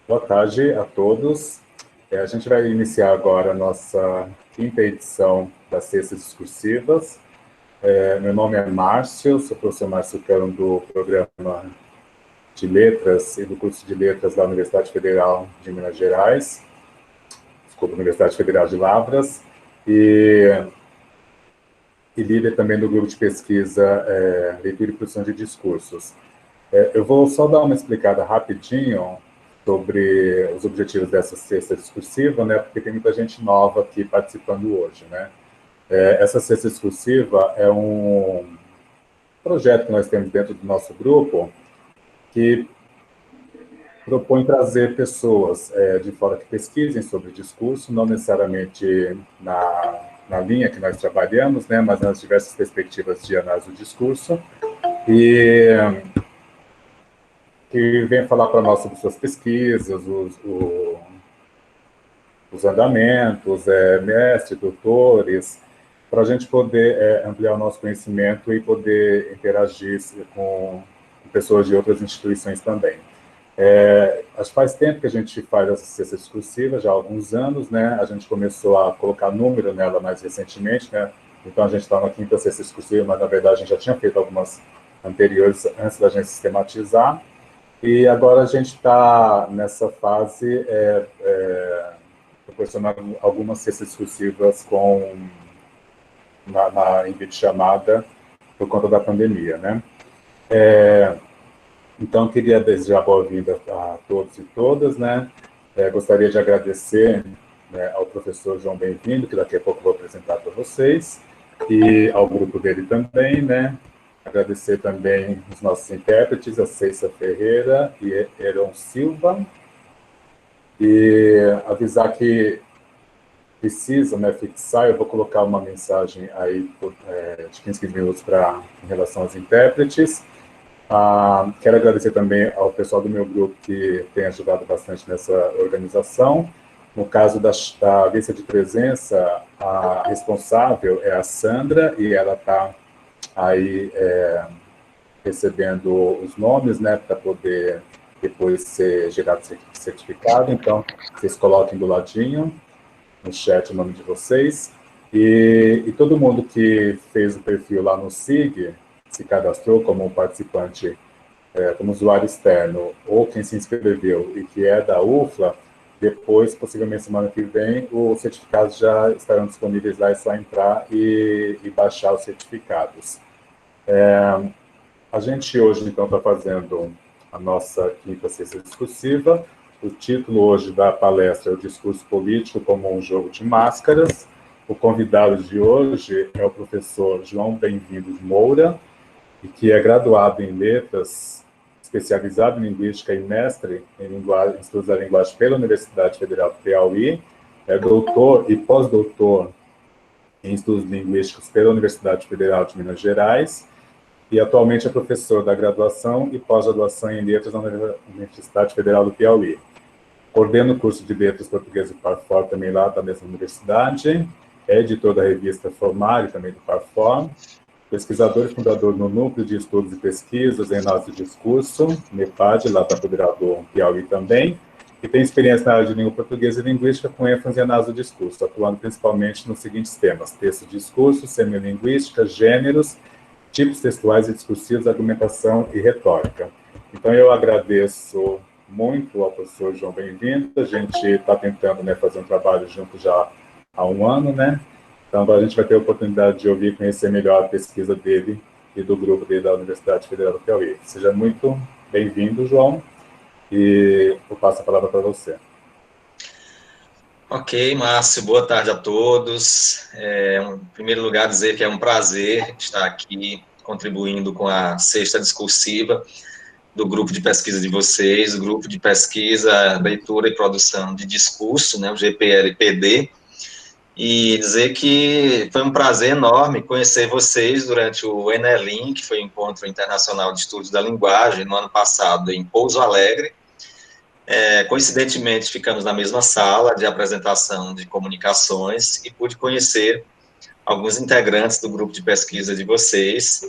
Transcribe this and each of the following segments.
Boa tarde a todos. A gente vai iniciar agora a nossa quinta edição das Sextas Discursivas. Meu nome é Márcio, sou o professor Márcio Cano do programa de Letras e do curso de Letras da Universidade Federal de Minas Gerais, Universidade Federal de Lavras, e líder também do grupo de pesquisa Leitura e Produção de Discursos. Eu vou só dar uma explicada rapidinho sobre os objetivos dessa sexta discursiva, né, porque tem muita gente nova aqui participando hoje, né. Essa sexta discursiva é um projeto que nós temos dentro do nosso grupo que propõe trazer pessoas de fora que pesquisem sobre discurso, não necessariamente na linha que nós trabalhamos, né, mas nas diversas perspectivas de análise do discurso, e que vem falar para nós sobre suas pesquisas, os andamentos, mestres, doutores, para a gente poder ampliar o nosso conhecimento e poder interagir com pessoas de outras instituições também. Acho que faz tempo que a gente faz essa sexta discursiva, já há alguns anos, né? A gente começou a colocar número nela mais recentemente, né? Então, a gente está na quinta sexta discursiva, mas, na verdade, a gente já tinha feito algumas anteriores antes da gente sistematizar. E agora a gente está nessa fase proporcionando algumas sessões discursivas em videochamada por conta da pandemia, né? Então, queria desejar boa-vinda a todos e todas, né? Gostaria de agradecer, né, ao professor João Bem-vindo, que daqui a pouco eu vou apresentar para vocês, e ao grupo dele também, né? Agradecer também os nossos intérpretes, a Ceissa Ferreira e Heron Silva, e avisar que precisa, né, fixar, eu vou colocar uma mensagem aí de 15 minutos em relação aos intérpretes. Quero agradecer também ao pessoal do meu grupo que tem ajudado bastante nessa organização. No caso da lista de presença, a responsável é a Sandra, e ela está aí recebendo os nomes, né, para poder depois ser gerado certificado. Então, vocês coloquem do ladinho no chat o nome de vocês. E todo mundo que fez o perfil lá no SIG, se cadastrou como participante, como usuário externo, ou quem se inscreveu e que é da UFLA, depois, possivelmente semana que vem, os certificados já estarão disponíveis lá, é só entrar e baixar os certificados. A gente hoje, então, está fazendo a nossa quinta sexta discursiva. O título hoje da palestra é o Discurso Político como um Jogo de Máscaras. O convidado de hoje é o professor João Bem-vindo Moura, que é graduado em Letras, especializado em Linguística e mestre em Estudos da Linguagem pela Universidade Federal do Piauí, é doutor e pós-doutor em Estudos Linguísticos pela Universidade Federal de Minas Gerais, e atualmente é professor da graduação e pós-graduação em Letras na Universidade Federal do Piauí. Coordena o curso de Letras Português do Parfor, também lá da mesma universidade, é editor da revista Formare, também do Parfor, pesquisador e fundador no Núcleo de Estudos e Pesquisas em Análise de Discurso, NEPAD, lá da Federal do Piauí também, e tem experiência na área de língua portuguesa e linguística com ênfase em análise do discurso, atuando principalmente nos seguintes temas: texto de discurso, semilinguística, gêneros, tipos textuais e discursivos, argumentação e retórica. Então, eu agradeço muito ao professor João Bem-vindo. A gente está tentando, né, fazer um trabalho junto já há um ano, né? Então, a gente vai ter a oportunidade de ouvir e conhecer melhor a pesquisa dele e do grupo dele da Universidade Federal do Piauí. Seja muito bem-vindo, João, e eu passo a palavra para você. Ok, Márcio, boa tarde a todos. Em primeiro lugar, dizer que é um prazer estar aqui contribuindo com a sexta discursiva do grupo de pesquisa de vocês, o grupo de pesquisa, leitura e produção de discurso, né, o GPLPD, e dizer que foi um prazer enorme conhecer vocês durante o ENELIM, que foi o Encontro Internacional de Estudos da Linguagem, no ano passado, em Pouso Alegre. Coincidentemente, ficamos na mesma sala de apresentação de comunicações e pude conhecer alguns integrantes do grupo de pesquisa de vocês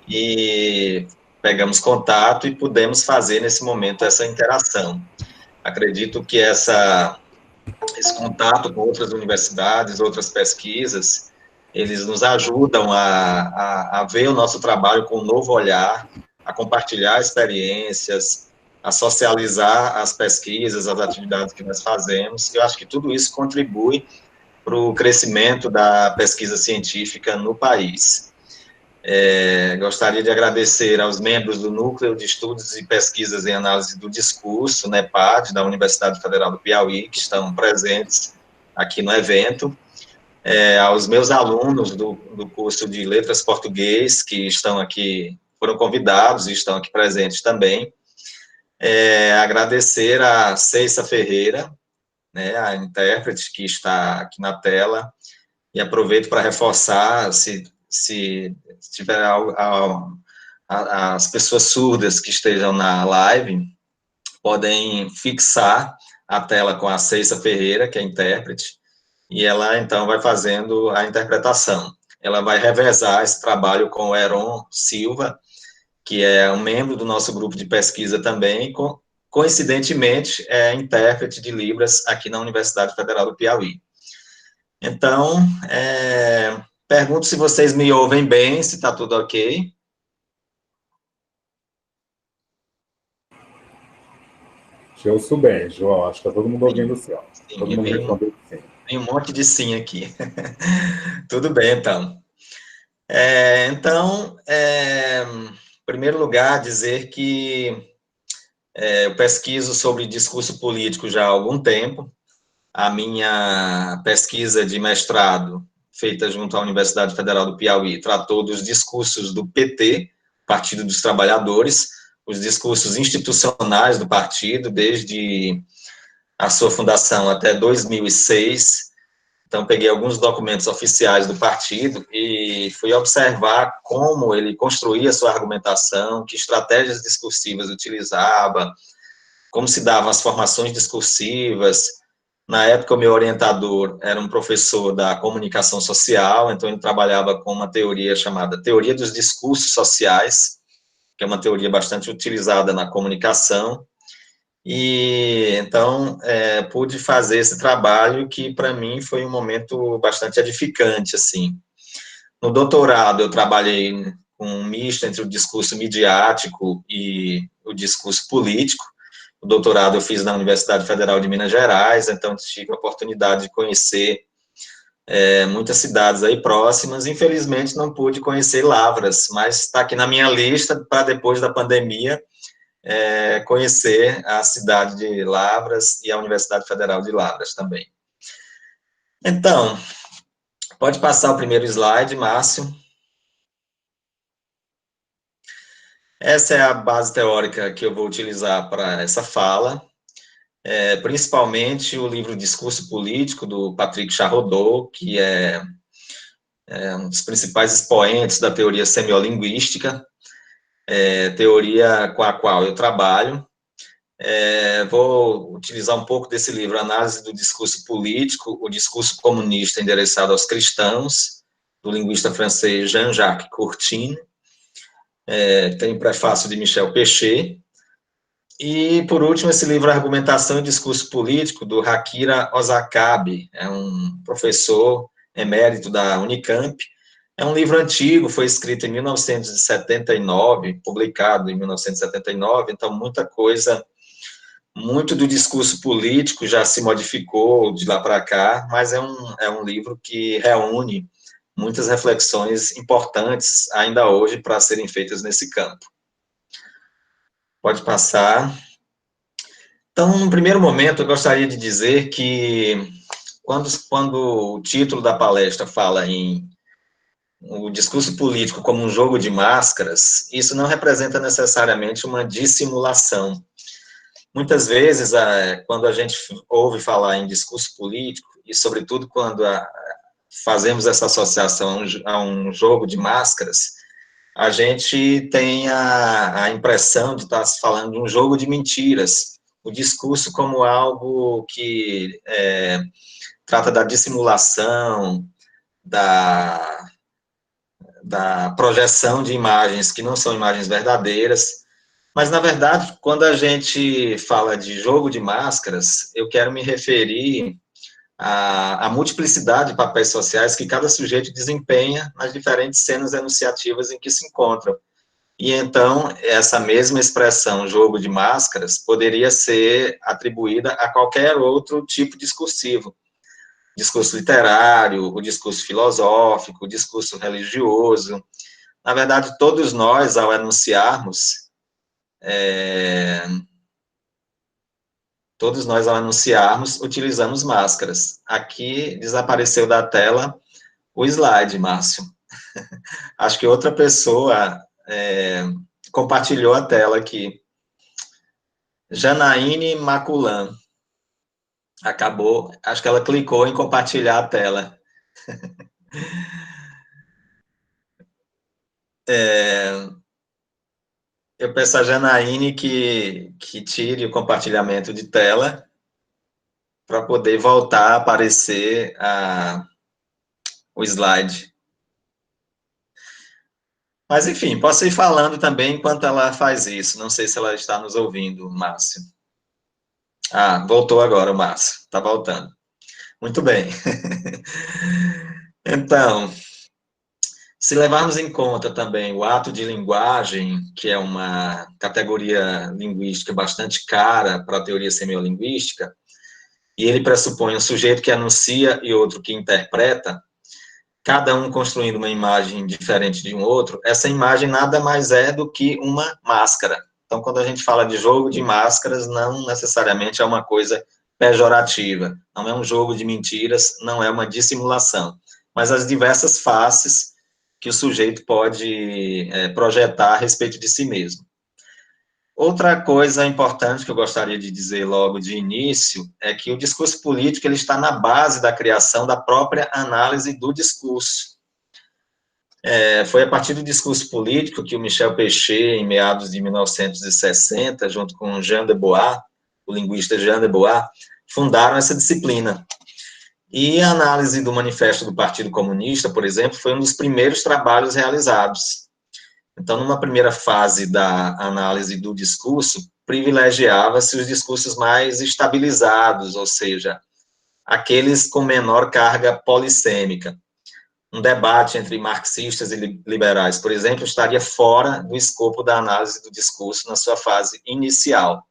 e pegamos contato e pudemos fazer, nesse momento, essa interação. Acredito que esse contato com outras universidades, outras pesquisas, eles nos ajudam a ver o nosso trabalho com um novo olhar, a compartilhar experiências, a socializar as pesquisas, as atividades que nós fazemos. Eu acho que tudo isso contribui para o crescimento da pesquisa científica no país. Gostaria de agradecer aos membros do Núcleo de Estudos e Pesquisas em Análise do Discurso, NEPAD, da Universidade Federal do Piauí, que estão presentes aqui no evento, aos meus alunos do curso de Letras Português, que estão aqui, foram convidados e estão aqui presentes também, agradecer a Ceissa Ferreira, né, a intérprete que está aqui na tela, e aproveito para reforçar, se tiver as pessoas surdas que estejam na live, podem fixar a tela com a Ceissa Ferreira, que é intérprete, e ela, então, vai fazendo a interpretação. Ela vai revezar esse trabalho com o Heron Silva, que é um membro do nosso grupo de pesquisa também, coincidentemente, é intérprete de Libras aqui na Universidade Federal do Piauí. Então, pergunto se vocês me ouvem bem, se está tudo ok. Te ouço bem, João. Acho que está todo mundo ouvindo o céu. Sim, Todo mundo respondeu sim. Tem um monte de sim aqui. Tudo bem, então. Em primeiro lugar, dizer que eu pesquiso sobre discurso político já há algum tempo. A minha pesquisa de mestrado, feita junto à Universidade Federal do Piauí, tratou dos discursos do PT, Partido dos Trabalhadores, os discursos institucionais do partido, desde a sua fundação até 2006. Então, peguei alguns documentos oficiais do partido e fui observar como ele construía sua argumentação, que estratégias discursivas utilizava, como se davam as formações discursivas. Na época, o meu orientador era um professor da comunicação social, então ele trabalhava com uma teoria chamada Teoria dos Discursos Sociais, que é uma teoria bastante utilizada na comunicação, e então pude fazer esse trabalho que para mim foi um momento bastante edificante, assim. No doutorado eu trabalhei com um misto entre o discurso midiático e o discurso político. O doutorado eu fiz na Universidade Federal de Minas Gerais, então tive a oportunidade de conhecer muitas cidades aí próximas. Infelizmente não pude conhecer Lavras, mas está aqui na minha lista para depois da pandemia conhecer a cidade de Lavras e a Universidade Federal de Lavras também. Então, pode passar o primeiro slide, Márcio. Essa é a base teórica que eu vou utilizar para essa fala, principalmente o livro Discurso Político, do Patrick Charrodot, que é um dos principais expoentes da teoria semiolinguística, teoria com a qual eu trabalho. Vou utilizar um pouco desse livro, Análise do Discurso Político, o Discurso Comunista Endereçado aos Cristãos, do linguista francês Jean-Jacques Courtine. Tem prefácio de Michel Pechet. E, por último, esse livro Argumentação e Discurso Político, do Hakira Ozakabe, é um professor emérito da Unicamp. É um livro antigo, foi escrito em 1979, publicado em 1979, então muita coisa, muito do discurso político já se modificou de lá para cá, mas é um livro que reúne muitas reflexões importantes ainda hoje para serem feitas nesse campo. Pode passar. Então, no primeiro momento, eu gostaria de dizer que quando o título da palestra fala em o discurso político como um jogo de máscaras, isso não representa necessariamente uma dissimulação. Muitas vezes, quando a gente ouve falar em discurso político, e sobretudo quando fazemos essa associação a um jogo de máscaras, a gente tem a impressão de estar se falando de um jogo de mentiras, o discurso como algo que trata da dissimulação, da projeção de imagens que não são imagens verdadeiras, Mas, na verdade, quando a gente fala de jogo de máscaras, eu quero me referir à multiplicidade de papéis sociais que cada sujeito desempenha nas diferentes cenas enunciativas em que se encontram. E então, essa mesma expressão, jogo de máscaras, poderia ser atribuída a qualquer outro tipo discursivo. Discurso literário, o discurso filosófico, o discurso religioso. Na verdade, todos nós, ao enunciarmos, utilizamos máscaras. Aqui desapareceu da tela o slide, Márcio. Acho que outra pessoa compartilhou a tela aqui. Janaíne Maculan. Acabou, acho que ela clicou em compartilhar a tela. Eu peço a Janaíne que tire o compartilhamento de tela para poder voltar a aparecer o slide. Mas, enfim, posso ir falando também enquanto ela faz isso. Não sei se ela está nos ouvindo, Márcio. Ah, voltou agora o Márcio. Está voltando. Muito bem. Então, se levarmos em conta também o ato de linguagem, que é uma categoria linguística bastante cara para a teoria semiolinguística, e ele pressupõe um sujeito que anuncia e outro que interpreta, cada um construindo uma imagem diferente de um outro, essa imagem nada mais é do que uma máscara. Então, quando a gente fala de jogo de máscaras, não necessariamente é uma coisa pejorativa, não é um jogo de mentiras, não é uma dissimulação, mas as diversas faces que o sujeito pode projetar a respeito de si mesmo. Outra coisa importante que eu gostaria de dizer logo de início é que o discurso político ele está na base da criação da própria análise do discurso. Foi a partir do discurso político que o Michel Pechet, em meados de 1960, junto com Jean de Bois, o linguista Jean de Bois, fundaram essa disciplina. E a análise do Manifesto do Partido Comunista, por exemplo, foi um dos primeiros trabalhos realizados. Então, numa primeira fase da análise do discurso, privilegiava-se os discursos mais estabilizados, ou seja, aqueles com menor carga polissêmica. Um debate entre marxistas e liberais, por exemplo, estaria fora do escopo da análise do discurso na sua fase inicial.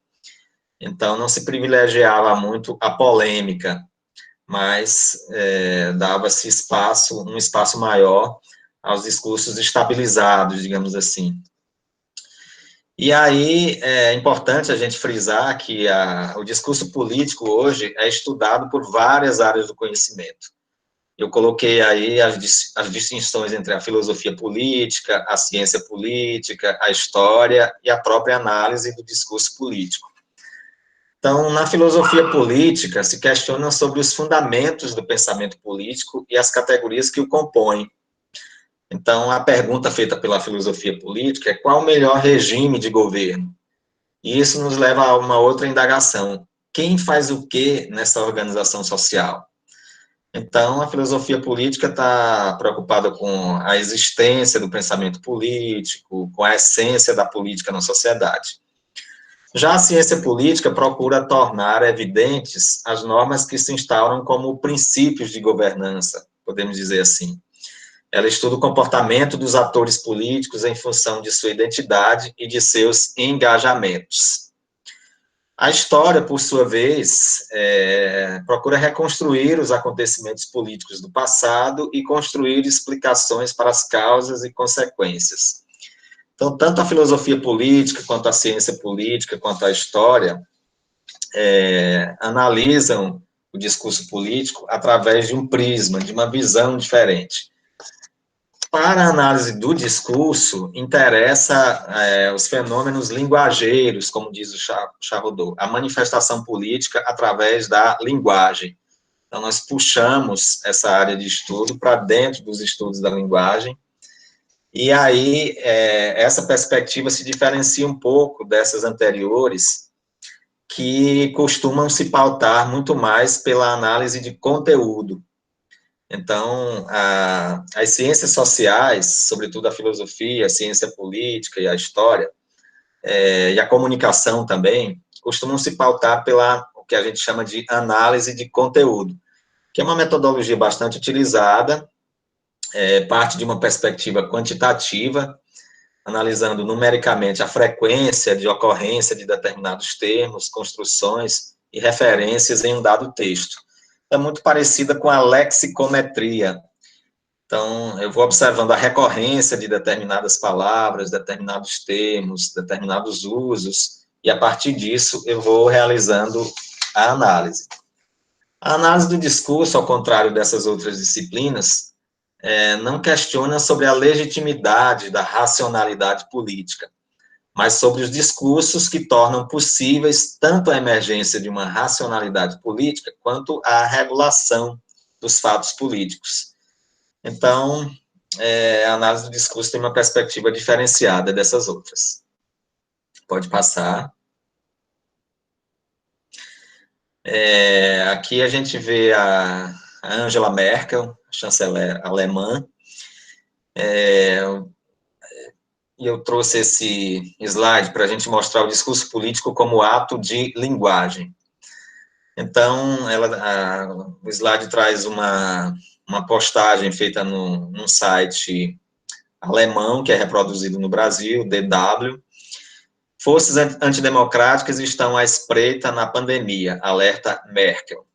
Então, não se privilegiava muito a polêmica, mas dava-se um espaço maior aos discursos estabilizados, digamos assim. E aí é importante a gente frisar que o discurso político hoje é estudado por várias áreas do conhecimento. Eu coloquei aí as distinções entre a filosofia política, a ciência política, a história e a própria análise do discurso político. Então, na filosofia política, se questiona sobre os fundamentos do pensamento político e as categorias que o compõem. Então, a pergunta feita pela filosofia política é qual o melhor regime de governo? E isso nos leva a uma outra indagação. Quem faz o que nessa organização social? Então, a filosofia política está preocupada com a existência do pensamento político, com a essência da política na sociedade. Já a ciência política procura tornar evidentes as normas que se instauram como princípios de governança, podemos dizer assim. Ela estuda o comportamento dos atores políticos em função de sua identidade e de seus engajamentos. A história, por sua vez, procura reconstruir os acontecimentos políticos do passado e construir explicações para as causas e consequências. Então, tanto a filosofia política, quanto a ciência política, quanto a história, analisam o discurso político através de um prisma, de uma visão diferente. Para a análise do discurso, interessa os fenômenos linguageiros, como diz o Charrodot, a manifestação política através da linguagem. Então, nós puxamos essa área de estudo para dentro dos estudos da linguagem, e aí essa perspectiva se diferencia um pouco dessas anteriores, que costumam se pautar muito mais pela análise de conteúdo. Então, as ciências sociais, sobretudo a filosofia, a ciência política e a história, e a comunicação também, costumam se pautar pela o que a gente chama de análise de conteúdo, que é uma metodologia bastante utilizada, parte de uma perspectiva quantitativa, analisando numericamente a frequência de ocorrência de determinados termos, construções e referências em um dado texto. É muito parecida com a lexicometria. Então, eu vou observando a recorrência de determinadas palavras, determinados termos, determinados usos, e a partir disso eu vou realizando a análise. A análise do discurso, ao contrário dessas outras disciplinas, não questiona sobre a legitimidade da racionalidade política, mas sobre os discursos que tornam possíveis tanto a emergência de uma racionalidade política, quanto a regulação dos fatos políticos. Então, a análise do discurso tem uma perspectiva diferenciada dessas outras. Pode passar. Aqui a gente vê a Angela Merkel, chanceler alemã, e eu trouxe esse slide para a gente mostrar o discurso político como ato de linguagem. Então, o slide traz uma postagem feita num site alemão, que é reproduzido no Brasil, DW. Forças antidemocráticas estão à espreita na pandemia, alerta Merkel.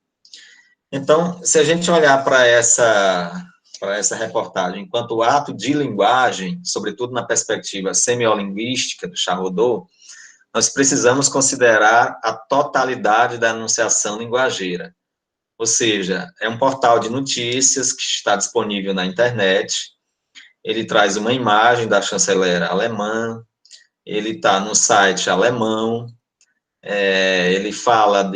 Então, se a gente olhar para essa reportagem enquanto ato de linguagem, sobretudo na perspectiva semiolinguística do Charrodot, nós precisamos considerar a totalidade da enunciação linguageira. Ou seja, é um portal de notícias que está disponível na internet, ele traz uma imagem da chanceler alemã, ele está no site alemão, ele fala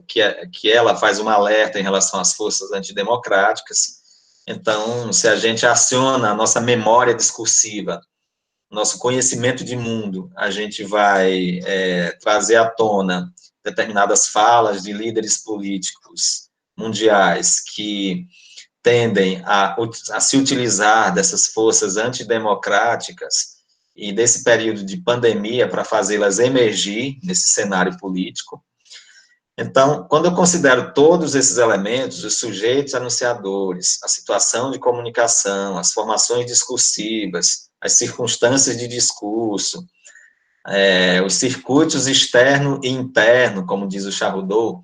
que ela faz um alerta em relação às forças antidemocráticas. Então, se a gente aciona a nossa memória discursiva, nosso conhecimento de mundo, a gente vai trazer à tona determinadas falas de líderes políticos mundiais que tendem a se utilizar dessas forças antidemocráticas e desse período de pandemia para fazê-las emergir nesse cenário político. Então, quando eu considero todos esses elementos, os sujeitos anunciadores, a situação de comunicação, as formações discursivas, as circunstâncias de discurso, os circuitos externo e interno, como diz o Charrodot,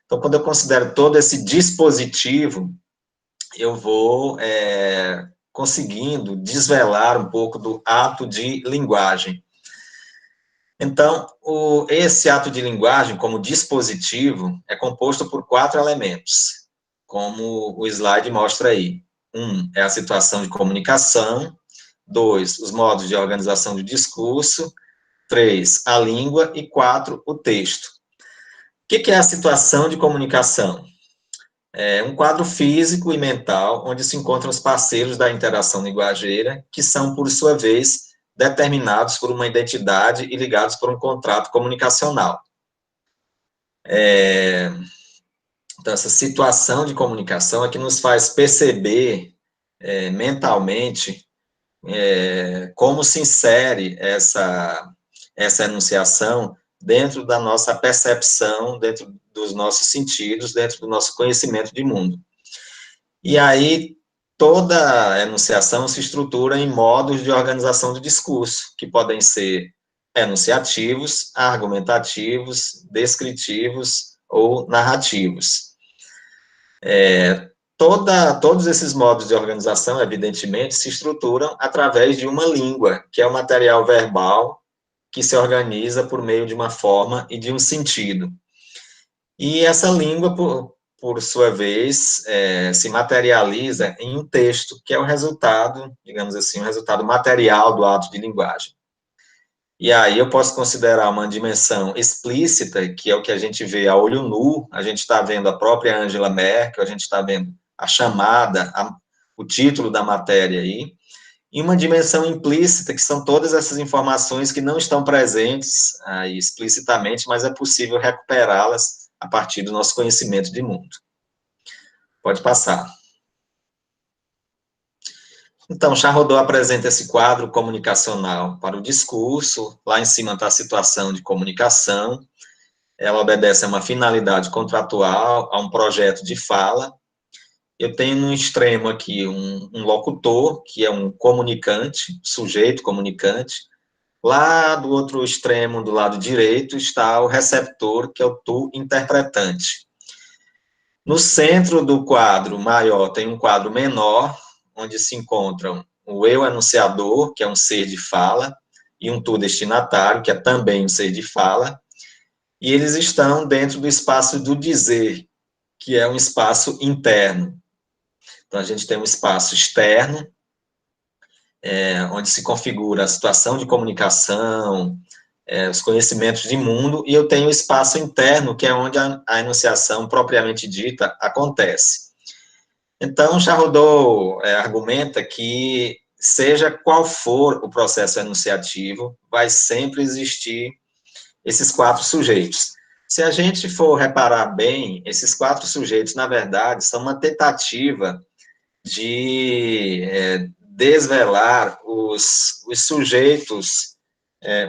então, quando eu considero todo esse dispositivo, eu vou conseguindo desvelar um pouco do ato de linguagem. Então, esse ato de linguagem, como dispositivo, é composto por 4 elementos, como o slide mostra aí. 1 é a situação de comunicação, 2, os modos de organização do discurso, 3, a língua, e 4, o texto. O que é a situação de comunicação? É um quadro físico e mental, onde se encontram os parceiros da interação linguageira, que são, por sua vez, determinados por uma identidade e ligados por um contrato comunicacional. Então, essa situação de comunicação é que nos faz perceber mentalmente como se insere essa enunciação dentro da nossa percepção, dentro dos nossos sentidos, dentro do nosso conhecimento de mundo. E aí, toda a enunciação se estrutura em modos de organização do discurso, que podem ser enunciativos, argumentativos, descritivos ou narrativos. Todos esses modos de organização, evidentemente, se estruturam através de uma língua, que é o material verbal que se organiza por meio de uma forma e de um sentido. E essa língua, por sua vez, se materializa em um texto, que é o resultado, digamos assim, o resultado material do ato de linguagem. E aí eu posso considerar uma dimensão explícita, que é o que a gente vê a olho nu, a gente está vendo a própria Angela Merkel, a gente está vendo a chamada, o título da matéria aí, e uma dimensão implícita, que são todas essas informações que não estão presentes aí explicitamente, mas é possível recuperá-las a partir do nosso conhecimento de mundo. Pode passar. Então, Charrodot apresenta esse quadro comunicacional para o discurso, lá em cima está a situação de comunicação, ela obedece a uma finalidade contratual, a um projeto de fala. Eu tenho no extremo aqui um locutor, que é um comunicante, sujeito comunicante. Lá do outro extremo, do lado direito, está o receptor, que é o tu interpretante. No centro do quadro maior tem um quadro menor, onde se encontram o eu anunciador, que é um ser de fala, e um tu destinatário, que é também um ser de fala, e eles estão dentro do espaço do dizer, que é um espaço interno. Então, a gente tem um espaço externo, onde se configura a situação de comunicação, os conhecimentos de mundo, e eu tenho o espaço interno, que é onde a enunciação propriamente dita acontece. Então, Charrodot argumenta que, seja qual for o processo enunciativo, vai sempre existir esses 4 sujeitos. Se a gente for reparar bem, esses 4 sujeitos, na verdade, são uma tentativa de desvelar os sujeitos,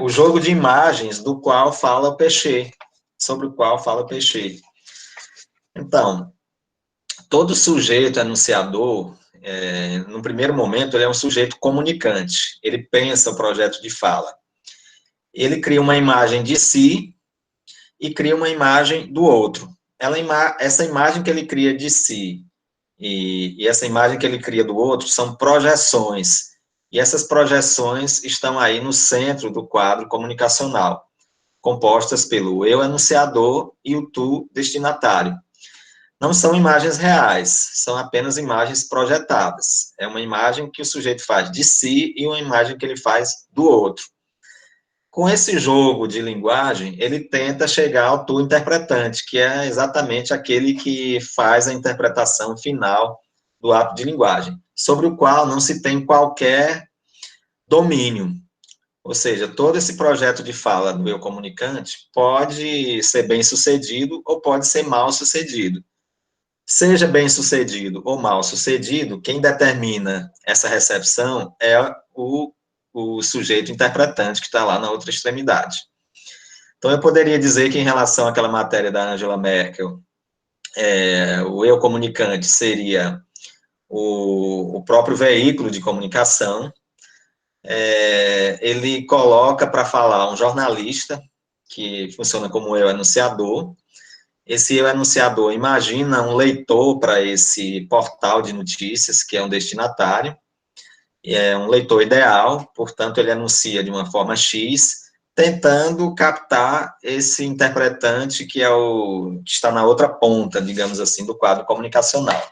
o jogo de imagens do qual fala o Péchet, sobre o qual fala o Péchet. Então, todo sujeito enunciador, no primeiro momento, ele é um sujeito comunicante, ele pensa o projeto de fala. Ele cria uma imagem de si e cria uma imagem do outro. Essa imagem que ele cria de si e essa imagem que ele cria do outro são projeções, e essas projeções estão aí no centro do quadro comunicacional, compostas pelo eu enunciador e o tu destinatário. Não são imagens reais, são apenas imagens projetadas. É uma imagem que o sujeito faz de si e uma imagem que ele faz do outro. Com esse jogo de linguagem, ele tenta chegar ao tu interpretante, que é exatamente aquele que faz a interpretação final do ato de linguagem, sobre o qual não se tem qualquer domínio. Ou seja, todo esse projeto de fala do eu comunicante pode ser bem sucedido ou pode ser mal sucedido. Seja bem sucedido ou mal sucedido, quem determina essa recepção é o sujeito interpretante que está lá na outra extremidade. Então, eu poderia dizer que, em relação àquela matéria da Angela Merkel, o eu comunicante seria o próprio veículo de comunicação, ele coloca para falar um jornalista, que funciona como eu enunciador. Esse eu enunciador imagina um leitor para esse portal de notícias, que é um destinatário, é um leitor ideal, portanto, ele anuncia de uma forma X, tentando captar esse interpretante que que está na outra ponta, digamos assim, do quadro comunicacional.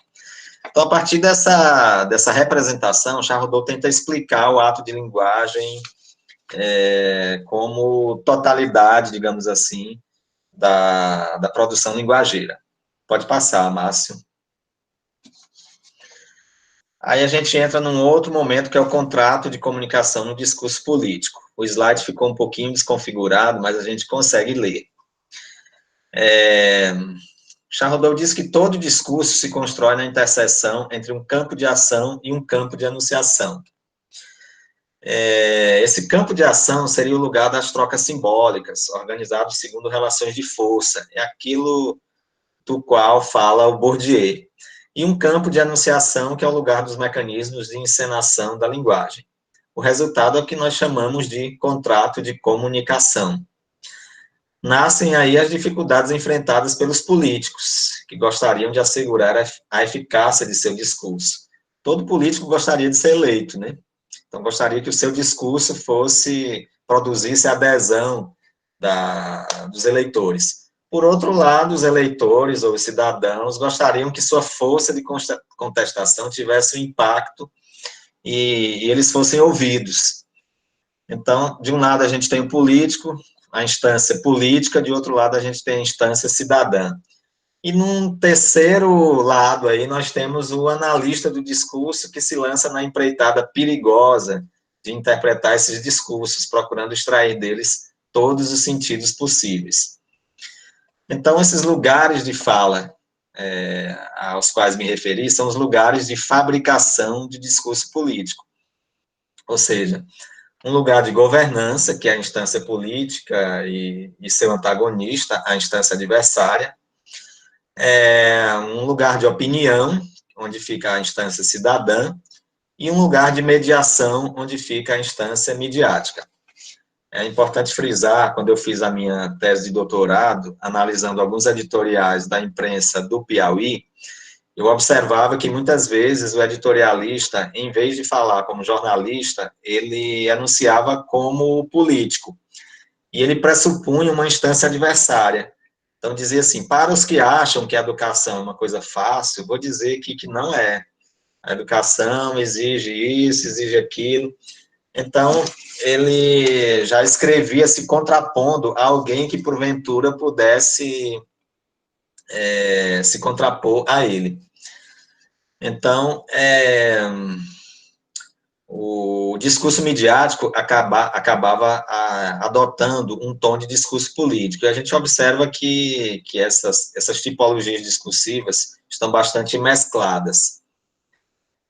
Então, a partir dessa representação, Charrodot tenta explicar o ato de linguagem como totalidade, digamos assim, da produção linguageira. Pode passar, Márcio. Aí a gente entra num outro momento, que é o contrato de comunicação no discurso político. O slide ficou um pouquinho desconfigurado, mas a gente consegue ler. Charrodot diz que todo discurso se constrói na interseção entre um campo de ação e um campo de anunciação. Esse campo de ação seria o lugar das trocas simbólicas, organizado segundo relações de força. É aquilo do qual fala o Bourdieu. E um campo de anunciação, que é o lugar dos mecanismos de encenação da linguagem. O resultado é o que nós chamamos de contrato de comunicação. Nascem aí as dificuldades enfrentadas pelos políticos, que gostariam de assegurar a eficácia de seu discurso. Todo político gostaria de ser eleito, né? Então, gostaria que o seu discurso produzisse adesão dos eleitores. Por outro lado, os eleitores ou os cidadãos gostariam que sua força de contestação tivesse um impacto e eles fossem ouvidos. Então, de um lado a gente tem o político, a instância política, de outro lado a gente tem a instância cidadã. E num terceiro lado aí nós temos o analista do discurso, que se lança na empreitada perigosa de interpretar esses discursos, procurando extrair deles todos os sentidos possíveis. Então, esses lugares de fala aos quais me referi são os lugares de fabricação de discurso político. Ou seja, um lugar de governança, que é a instância política e seu antagonista, a instância adversária, um lugar de opinião, onde fica a instância cidadã, e um lugar de mediação, onde fica a instância midiática. É importante frisar, quando eu fiz a minha tese de doutorado, analisando alguns editoriais da imprensa do Piauí, eu observava que muitas vezes o editorialista, em vez de falar como jornalista, ele anunciava como político, e ele pressupunha uma instância adversária. Então, dizia assim, para os que acham que a educação é uma coisa fácil, vou dizer que não é. A educação exige isso, exige aquilo. Então, ele já escrevia se contrapondo a alguém que, porventura, pudesse se contrapor a ele. Então, o discurso midiático acabava adotando um tom de discurso político. E a gente observa que essas tipologias discursivas estão bastante mescladas.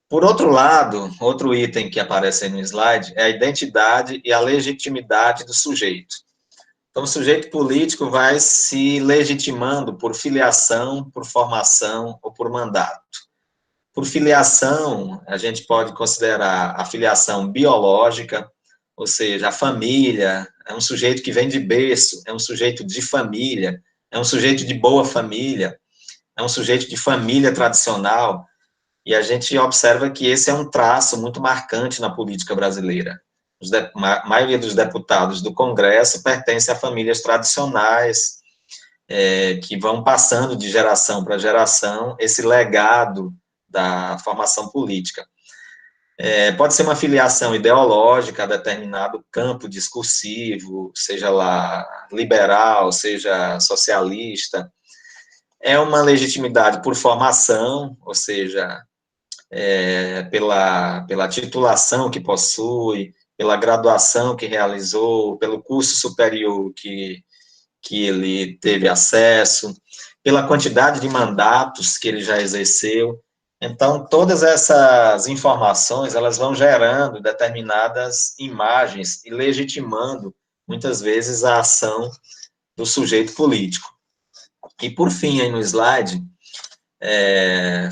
Por outro lado, outro item que aparece aí no slide é a identidade e a legitimidade do sujeito. Então, o sujeito político vai se legitimando por filiação, por formação ou por mandato. Por filiação, a gente pode considerar a filiação biológica, ou seja, a família, é um sujeito que vem de berço, é um sujeito de família, é um sujeito de boa família, é um sujeito de família tradicional, e a gente observa que esse é um traço muito marcante na política brasileira. A maioria dos deputados do Congresso pertence a famílias tradicionais, que vão passando de geração para geração esse legado da formação política. Pode ser uma filiação ideológica a determinado campo discursivo, seja lá liberal, seja socialista. É uma legitimidade por formação, ou seja, pela titulação que possui, pela graduação que realizou, pelo curso superior que ele teve acesso, pela quantidade de mandatos que ele já exerceu. Então, todas essas informações, elas vão gerando determinadas imagens e legitimando, muitas vezes, a ação do sujeito político. E, por fim, aí no slide,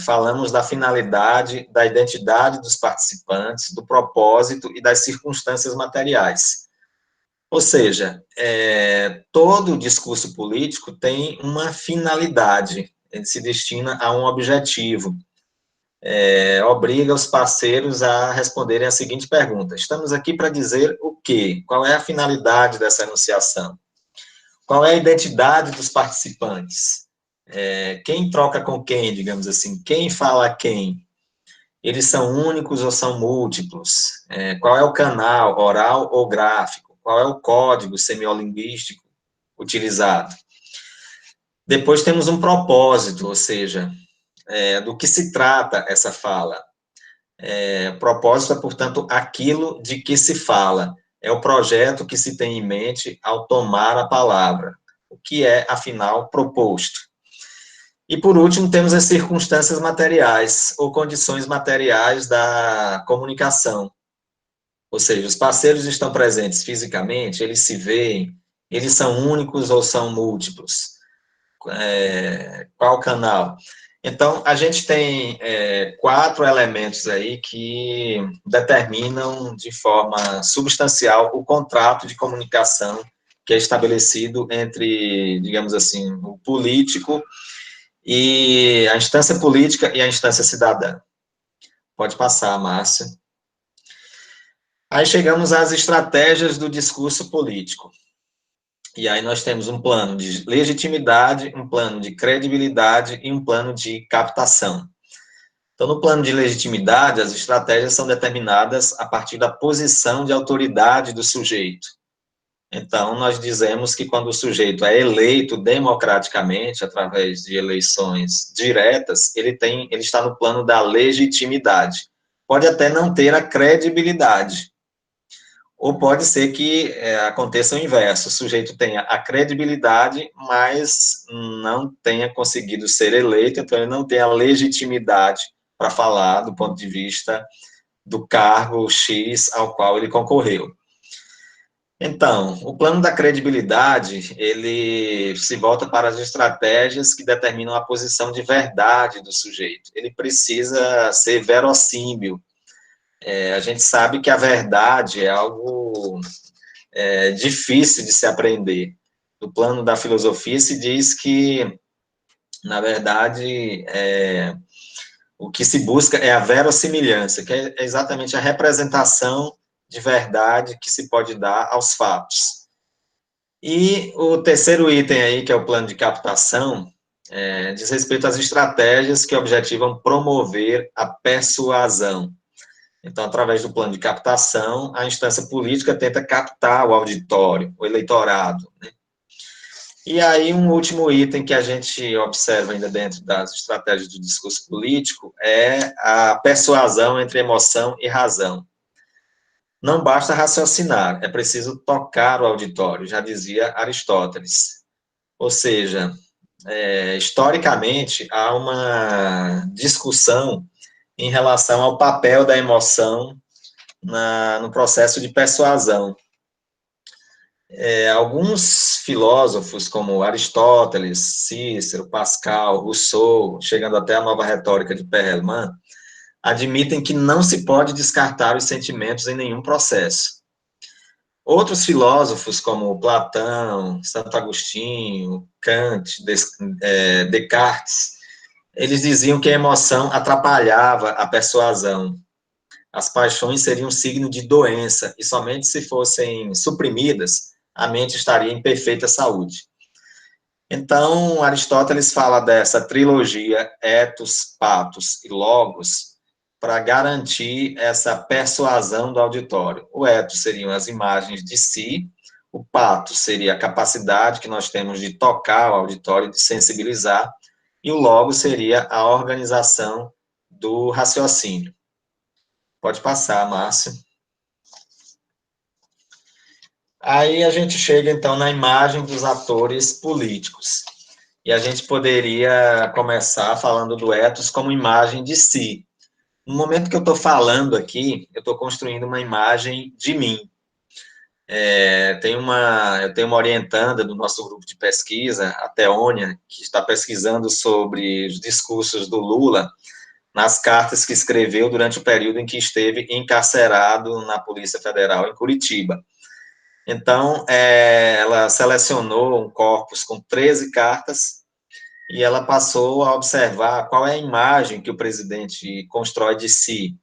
falamos da finalidade, da identidade dos participantes, do propósito e das circunstâncias materiais. Ou seja, todo discurso político tem uma finalidade, ele se destina a um objetivo, obriga os parceiros a responderem a seguinte pergunta: estamos aqui para dizer o quê? Qual é a finalidade dessa enunciação? Qual é a identidade dos participantes? Quem troca com quem, digamos assim? Quem fala a quem? Eles são únicos ou são múltiplos? Qual é o canal, oral ou gráfico? Qual é o código semiolinguístico utilizado? Depois temos um propósito, ou seja, do que se trata essa fala. Propósito é, portanto, aquilo de que se fala. É o projeto que se tem em mente ao tomar a palavra. O que é, afinal, proposto. E, por último, temos as circunstâncias materiais, ou condições materiais da comunicação. Ou seja, os parceiros estão presentes fisicamente, eles se veem, eles são únicos ou são múltiplos. Qual canal? Então, a gente tem 4 elementos aí que determinam de forma substancial o contrato de comunicação que é estabelecido entre, digamos assim, o político e a instância política e a instância cidadã. Pode passar, Márcia. Aí chegamos às estratégias do discurso político. E aí nós temos um plano de legitimidade, um plano de credibilidade e um plano de captação. Então, no plano de legitimidade, as estratégias são determinadas a partir da posição de autoridade do sujeito. Então, nós dizemos que quando o sujeito é eleito democraticamente, através de eleições diretas, ele está no plano da legitimidade. Pode até não ter a credibilidade. Ou pode ser que aconteça o inverso, o sujeito tenha a credibilidade, mas não tenha conseguido ser eleito, então ele não tem a legitimidade para falar do ponto de vista do cargo X ao qual ele concorreu. Então, o plano da credibilidade, ele se volta para as estratégias que determinam a posição de verdade do sujeito. Ele precisa ser verossímil. A gente sabe que a verdade é algo difícil de se aprender. No plano da filosofia se diz que, na verdade, o que se busca é a verossimilhança, que é exatamente a representação de verdade que se pode dar aos fatos. E o terceiro item aí, que é o plano de captação, diz respeito às estratégias que objetivam promover a persuasão. Então, através do plano de captação, a instância política tenta captar o auditório, o eleitorado, né? E aí, um último item que a gente observa ainda dentro das estratégias do discurso político é a persuasão entre emoção e razão. Não basta raciocinar, é preciso tocar o auditório, já dizia Aristóteles. Ou seja, historicamente, há uma discussão em relação ao papel da emoção no processo de persuasão. Alguns filósofos, como Aristóteles, Cícero, Pascal, Rousseau, chegando até a nova retórica de Perelman, admitem que não se pode descartar os sentimentos em nenhum processo. Outros filósofos, como Platão, Santo Agostinho, Kant, Descartes, eles diziam que a emoção atrapalhava a persuasão. As paixões seriam um signo de doença, e somente se fossem suprimidas, a mente estaria em perfeita saúde. Então, Aristóteles fala dessa trilogia ethos, pathos e logos para garantir essa persuasão do auditório. O ethos seriam as imagens de si, o pathos seria a capacidade que nós temos de tocar o auditório, de sensibilizar, e o logos seria a organização do raciocínio. Pode passar, Márcio. Aí a gente chega, então, na imagem dos atores políticos. E a gente poderia começar falando do ethos como imagem de si. No momento que eu estou falando aqui, eu estou construindo uma imagem de mim. Eu tenho uma orientanda do nosso grupo de pesquisa, a Teônia, que está pesquisando sobre os discursos do Lula nas cartas que escreveu durante o período em que esteve encarcerado na Polícia Federal em Curitiba. Então, ela selecionou um corpus com 13 cartas e ela passou a observar qual é a imagem que o presidente constrói de si,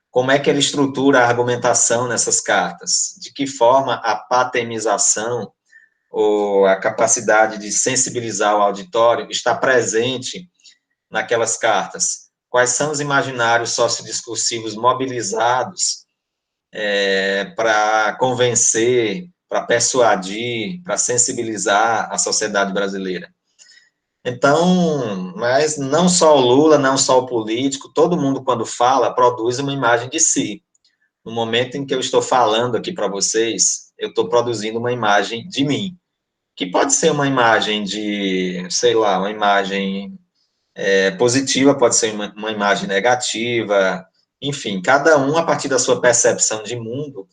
como é que ele estrutura a argumentação nessas cartas, de que forma a paternização ou a capacidade de sensibilizar o auditório está presente naquelas cartas, quais são os imaginários sociodiscursivos mobilizados para convencer, para persuadir, para sensibilizar a sociedade brasileira. Então, mas não só o Lula, não só o político, todo mundo, quando fala, produz uma imagem de si. No momento em que eu estou falando aqui para vocês, eu estou produzindo uma imagem de mim, que pode ser uma imagem de, sei lá, uma imagem positiva, pode ser uma imagem negativa, enfim, cada um, a partir da sua percepção de mundo,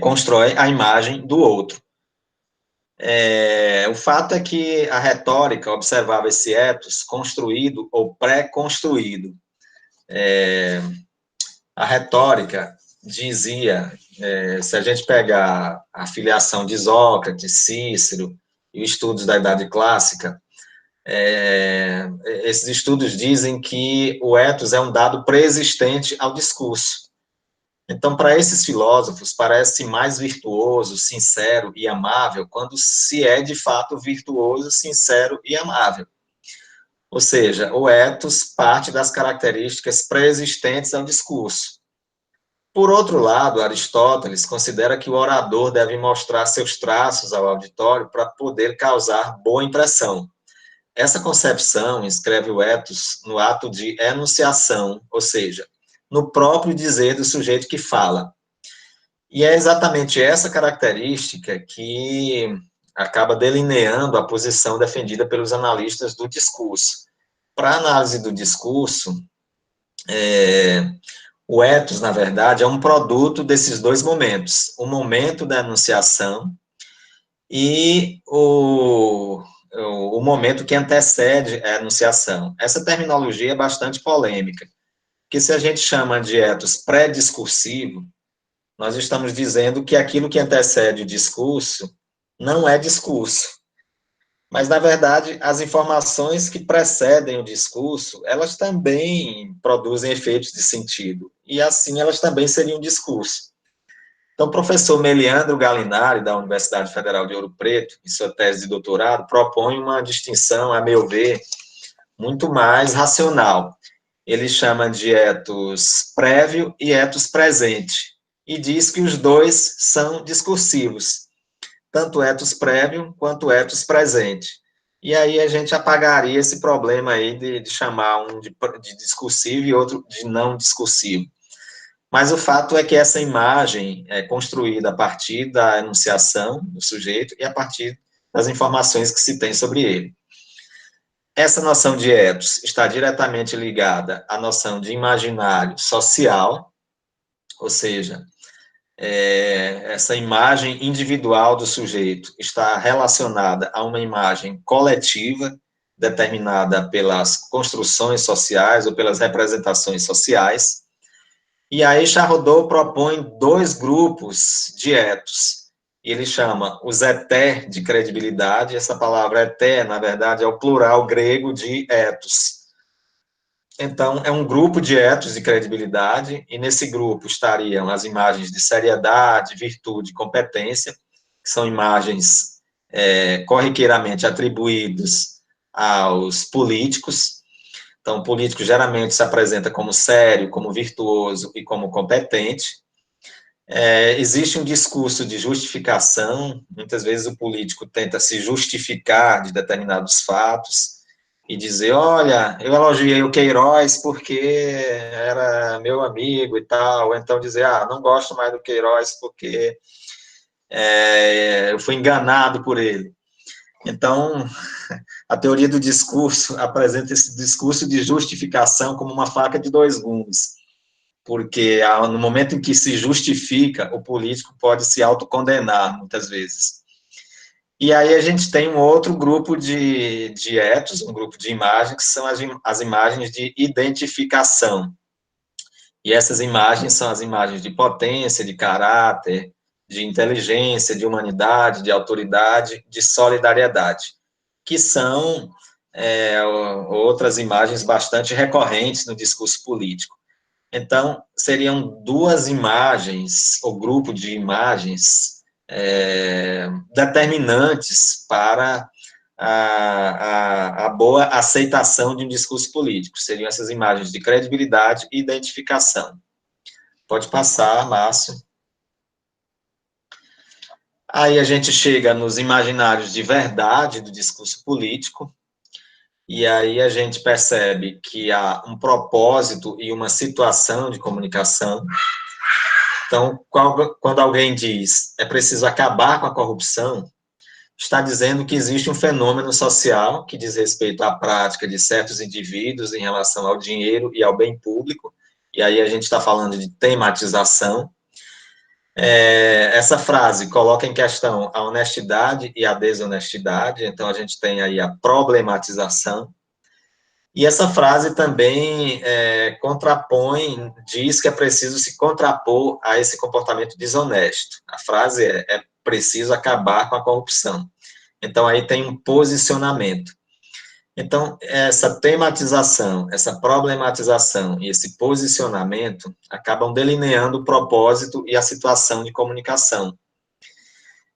constrói a imagem do outro. O fato é que a retórica observava esse ethos construído ou pré-construído. A retórica dizia, se a gente pegar a filiação de Sócrates, Cícero e os estudos da Idade Clássica, esses estudos dizem que o ethos é um dado pré-existente ao discurso. Então, para esses filósofos, parece mais virtuoso, sincero e amável quando se é, de fato, virtuoso, sincero e amável. Ou seja, o ethos parte das características pré-existentes ao discurso. Por outro lado, Aristóteles considera que o orador deve mostrar seus traços ao auditório para poder causar boa impressão. Essa concepção inscreve o ethos no ato de enunciação, ou seja, no próprio dizer do sujeito que fala. E é exatamente essa característica que acaba delineando a posição defendida pelos analistas do discurso. Para a análise do discurso, o ethos, na verdade, é um produto desses dois momentos, o momento da enunciação e o momento que antecede a enunciação. Essa terminologia é bastante polêmica, porque se a gente chama de ethos pré-discursivo, nós estamos dizendo que aquilo que antecede o discurso não é discurso. Mas, na verdade, as informações que precedem o discurso, elas também produzem efeitos de sentido. E, assim, elas também seriam discurso. Então, o professor Meliandro Galinari, da Universidade Federal de Ouro Preto, em sua tese de doutorado, propõe uma distinção, a meu ver, muito mais racional. Ele chama de ethos prévio e ethos presente, e diz que os dois são discursivos, tanto ethos prévio quanto ethos presente. E aí a gente apagaria esse problema aí de chamar um de discursivo e outro de não discursivo. Mas o fato é que essa imagem é construída a partir da enunciação do sujeito e a partir das informações que se tem sobre ele. Essa noção de ethos está diretamente ligada à noção de imaginário social, ou seja, essa imagem individual do sujeito está relacionada a uma imagem coletiva, determinada pelas construções sociais ou pelas representações sociais. E aí Charrodot propõe dois grupos de ethos. Ele chama os eté de credibilidade. Essa palavra eté, na verdade, é o plural grego de ethos. Então, é um grupo de ethos de credibilidade, e nesse grupo estariam as imagens de seriedade, virtude, competência, que são imagens corriqueiramente atribuídas aos políticos. Então, o político geralmente se apresenta como sério, como virtuoso e como competente. Existe um discurso de justificação, muitas vezes o político tenta se justificar de determinados fatos, e dizer, olha, eu elogiei o Queiroz porque era meu amigo e tal, ou então dizer, não gosto mais do Queiroz porque eu fui enganado por ele. Então, a teoria do discurso apresenta esse discurso de justificação como uma faca de dois gumes, porque no momento em que se justifica, o político pode se autocondenar, muitas vezes. E aí a gente tem um outro grupo de ethos, um grupo de imagens, que são as imagens de identificação. E essas imagens são as imagens de potência, de caráter, de inteligência, de humanidade, de autoridade, de solidariedade, que são outras imagens bastante recorrentes no discurso político. Então, seriam duas imagens, ou grupo de imagens, determinantes para a boa aceitação de um discurso político. Seriam essas imagens de credibilidade e identificação. Pode passar, Márcio. Aí a gente chega nos imaginários de verdade do discurso político, e aí a gente percebe que há um propósito e uma situação de comunicação. Então, quando alguém diz é preciso acabar com a corrupção, está dizendo que existe um fenômeno social que diz respeito à prática de certos indivíduos em relação ao dinheiro e ao bem público, e aí a gente está falando de tematização. Essa frase coloca em questão a honestidade e a desonestidade, então a gente tem aí a problematização. E essa frase também contrapõe, diz que é preciso se contrapor a esse comportamento desonesto. A frase é preciso acabar com a corrupção. Então, aí tem um posicionamento. Então, essa tematização, essa problematização e esse posicionamento acabam delineando o propósito e a situação de comunicação.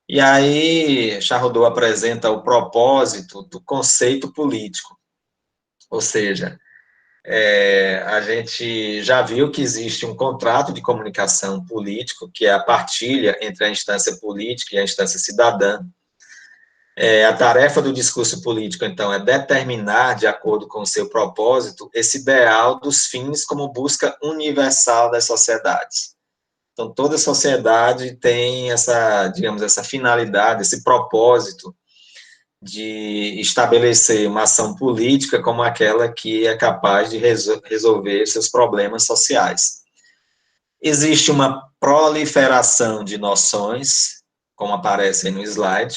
E aí, Charrodot apresenta o propósito do conceito político. Ou seja, a gente já viu que existe um contrato de comunicação político, que é a partilha entre a instância política e a instância cidadã. A tarefa do discurso político, então, é determinar, de acordo com o seu propósito, esse ideal dos fins como busca universal das sociedades. Então, toda sociedade tem essa, digamos, essa finalidade, esse propósito de estabelecer uma ação política como aquela que é capaz de resolver seus problemas sociais. Existe uma proliferação de noções, como aparece aí no slide,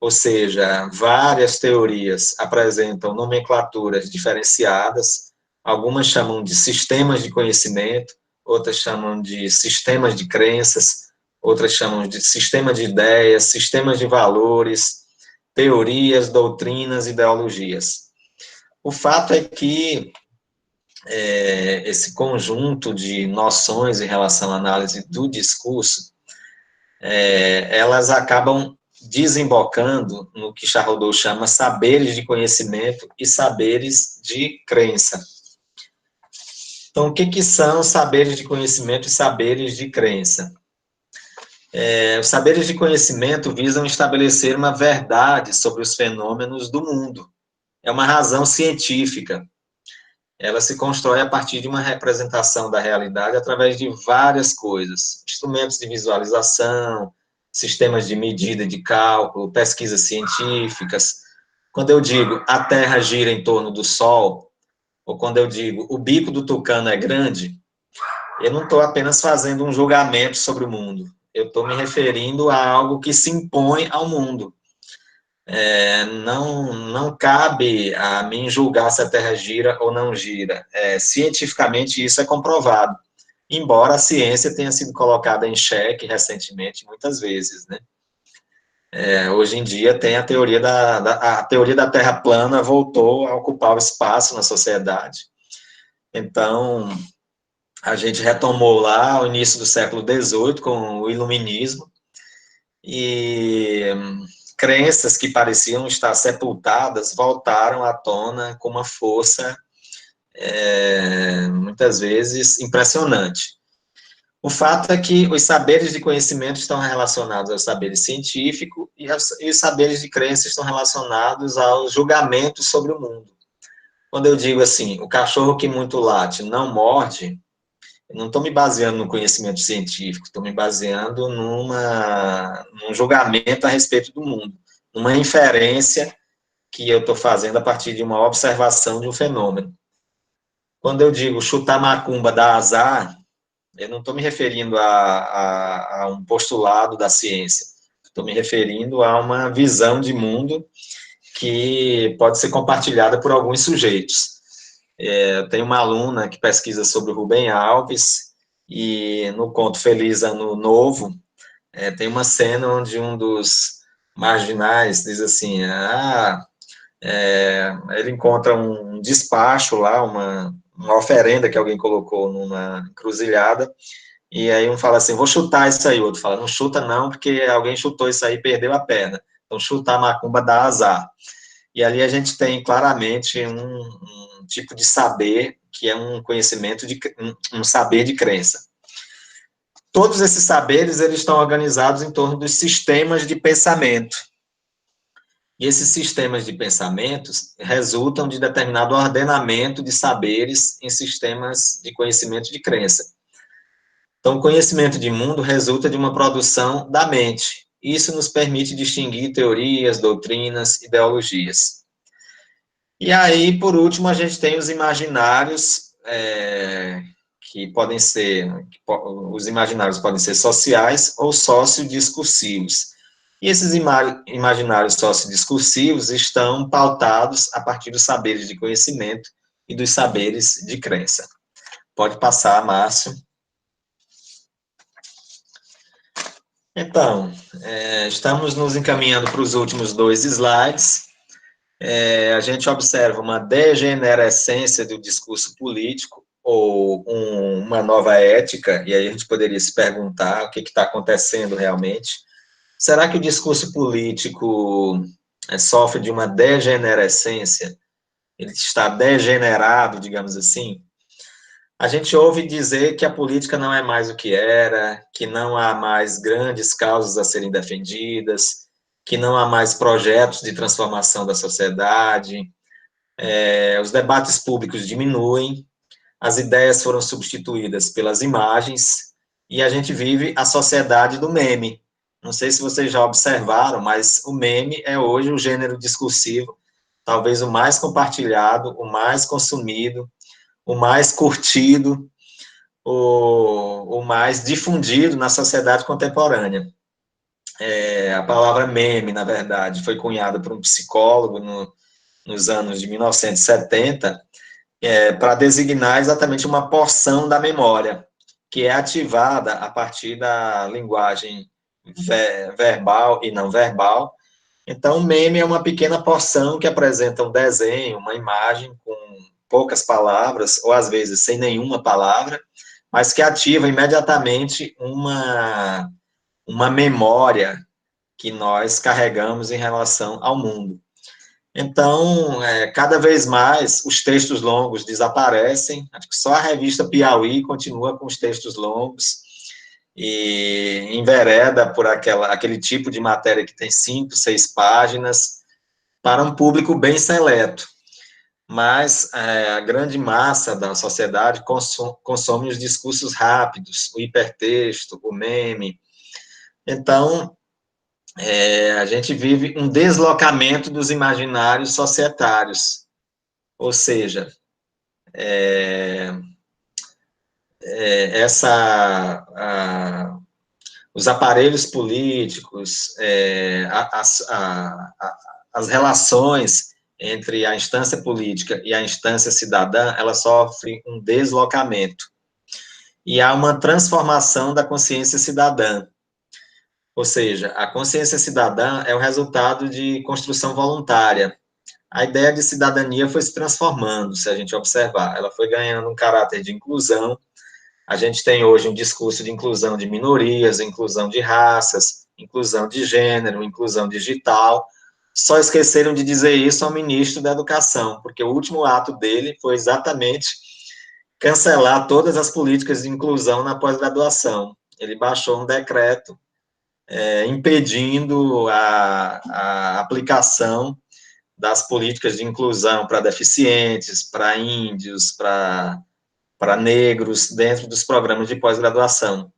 ou seja, várias teorias apresentam nomenclaturas diferenciadas, algumas chamam de sistemas de conhecimento, outras chamam de sistemas de crenças, outras chamam de sistema de ideias, sistemas de valores, teorias, doutrinas, ideologias. O fato é que esse conjunto de noções em relação à análise do discurso, elas acabam desembocando no que Charrodot chama saberes de conhecimento e saberes de crença. Então, o que são saberes de conhecimento e saberes de crença? Os saberes de conhecimento visam estabelecer uma verdade sobre os fenômenos do mundo. É uma razão científica. Ela se constrói a partir de uma representação da realidade através de várias coisas, instrumentos de visualização, sistemas de medida e de cálculo, pesquisas científicas. Quando eu digo a Terra gira em torno do Sol, ou quando eu digo o bico do tucano é grande, eu não estou apenas fazendo um julgamento sobre o mundo, eu estou me referindo a algo que se impõe ao mundo. Não cabe a mim julgar se a Terra gira ou não gira. Cientificamente isso é comprovado, embora a ciência tenha sido colocada em xeque recentemente, muitas vezes, né? Hoje em dia tem a teoria a teoria da Terra plana voltou a ocupar o espaço na sociedade. Então, a gente retomou lá o início do século XVIII com o Iluminismo, e crenças que pareciam estar sepultadas voltaram à tona com uma força, muitas vezes, impressionante. O fato é que os saberes de conhecimento estão relacionados aos saberes científicos e os saberes de crença estão relacionados aos julgamentos sobre o mundo. Quando eu digo assim, o cachorro que muito late não morde, eu não estou me baseando no conhecimento científico, estou me baseando num julgamento a respeito do mundo, numa inferência que eu estou fazendo a partir de uma observação de um fenômeno. Quando eu digo chutar macumba dá azar, eu não estou me referindo a um postulado da ciência, estou me referindo a uma visão de mundo que pode ser compartilhada por alguns sujeitos. Eu tenho uma aluna que pesquisa sobre o Rubem Alves, e no conto Feliz Ano Novo, tem uma cena onde um dos marginais diz assim, ele encontra um despacho lá, uma oferenda que alguém colocou numa encruzilhada, e aí um fala assim, vou chutar isso aí, o outro fala, não chuta não, porque alguém chutou isso aí e perdeu a perna, então chutar macumba dá azar. E ali a gente tem claramente um tipo de saber que é um conhecimento, um saber de crença. Todos esses saberes, eles estão organizados em torno dos sistemas de pensamento. E esses sistemas de pensamentos resultam de determinado ordenamento de saberes em sistemas de conhecimento de crença. Então, o conhecimento de mundo resulta de uma produção da mente. Isso nos permite distinguir teorias, doutrinas, ideologias. E aí, por último, a gente tem os imaginários, que podem ser, os imaginários podem ser sociais ou sociodiscursivos. E esses imaginários sociodiscursivos estão pautados a partir dos saberes de conhecimento e dos saberes de crença. Pode passar, Márcio. Então, estamos nos encaminhando para os últimos 2 slides. A gente observa uma degenerescência do discurso político, ou uma nova ética, e aí a gente poderia se perguntar o que está acontecendo realmente. Será que o discurso político sofre de uma degenerescência? Ele está degenerado, digamos assim? A gente ouve dizer que a política não é mais o que era, que não há mais grandes causas a serem defendidas, que não há mais projetos de transformação da sociedade, os debates públicos diminuem, as ideias foram substituídas pelas imagens, e a gente vive a sociedade do meme. Não sei se vocês já observaram, mas o meme é hoje o gênero discursivo, talvez o mais compartilhado, o mais consumido, o mais curtido, o mais difundido na sociedade contemporânea. A palavra meme, na verdade, foi cunhada por um psicólogo nos anos de 1970, para designar exatamente uma porção da memória, que é ativada a partir da linguagem verbal e não verbal. Então, o meme é uma pequena porção que apresenta um desenho, uma imagem com poucas palavras, ou às vezes sem nenhuma palavra, mas que ativa imediatamente uma memória que nós carregamos em relação ao mundo. Então, cada vez mais os textos longos desaparecem, acho que só a revista Piauí continua com os textos longos, e envereda por aquele tipo de matéria que tem 5, 6 páginas, para um público bem seleto. Mas a grande massa da sociedade consome os discursos rápidos, o hipertexto, o meme. Então, a gente vive um deslocamento dos imaginários societários, ou seja, os aparelhos políticos, as relações entre a instância política e a instância cidadã, ela sofre um deslocamento. E há uma transformação da consciência cidadã. Ou seja, a consciência cidadã é o resultado de construção voluntária. A ideia de cidadania foi se transformando, se a gente observar. Ela foi ganhando um caráter de inclusão. A gente tem hoje um discurso de inclusão de minorias, inclusão de raças, inclusão de gênero, inclusão digital. Só esqueceram de dizer isso ao ministro da Educação, porque o último ato dele foi exatamente cancelar todas as políticas de inclusão na pós-graduação. Ele baixou um decreto impedindo a aplicação das políticas de inclusão para deficientes, para índios, para negros, dentro dos programas de pós-graduação.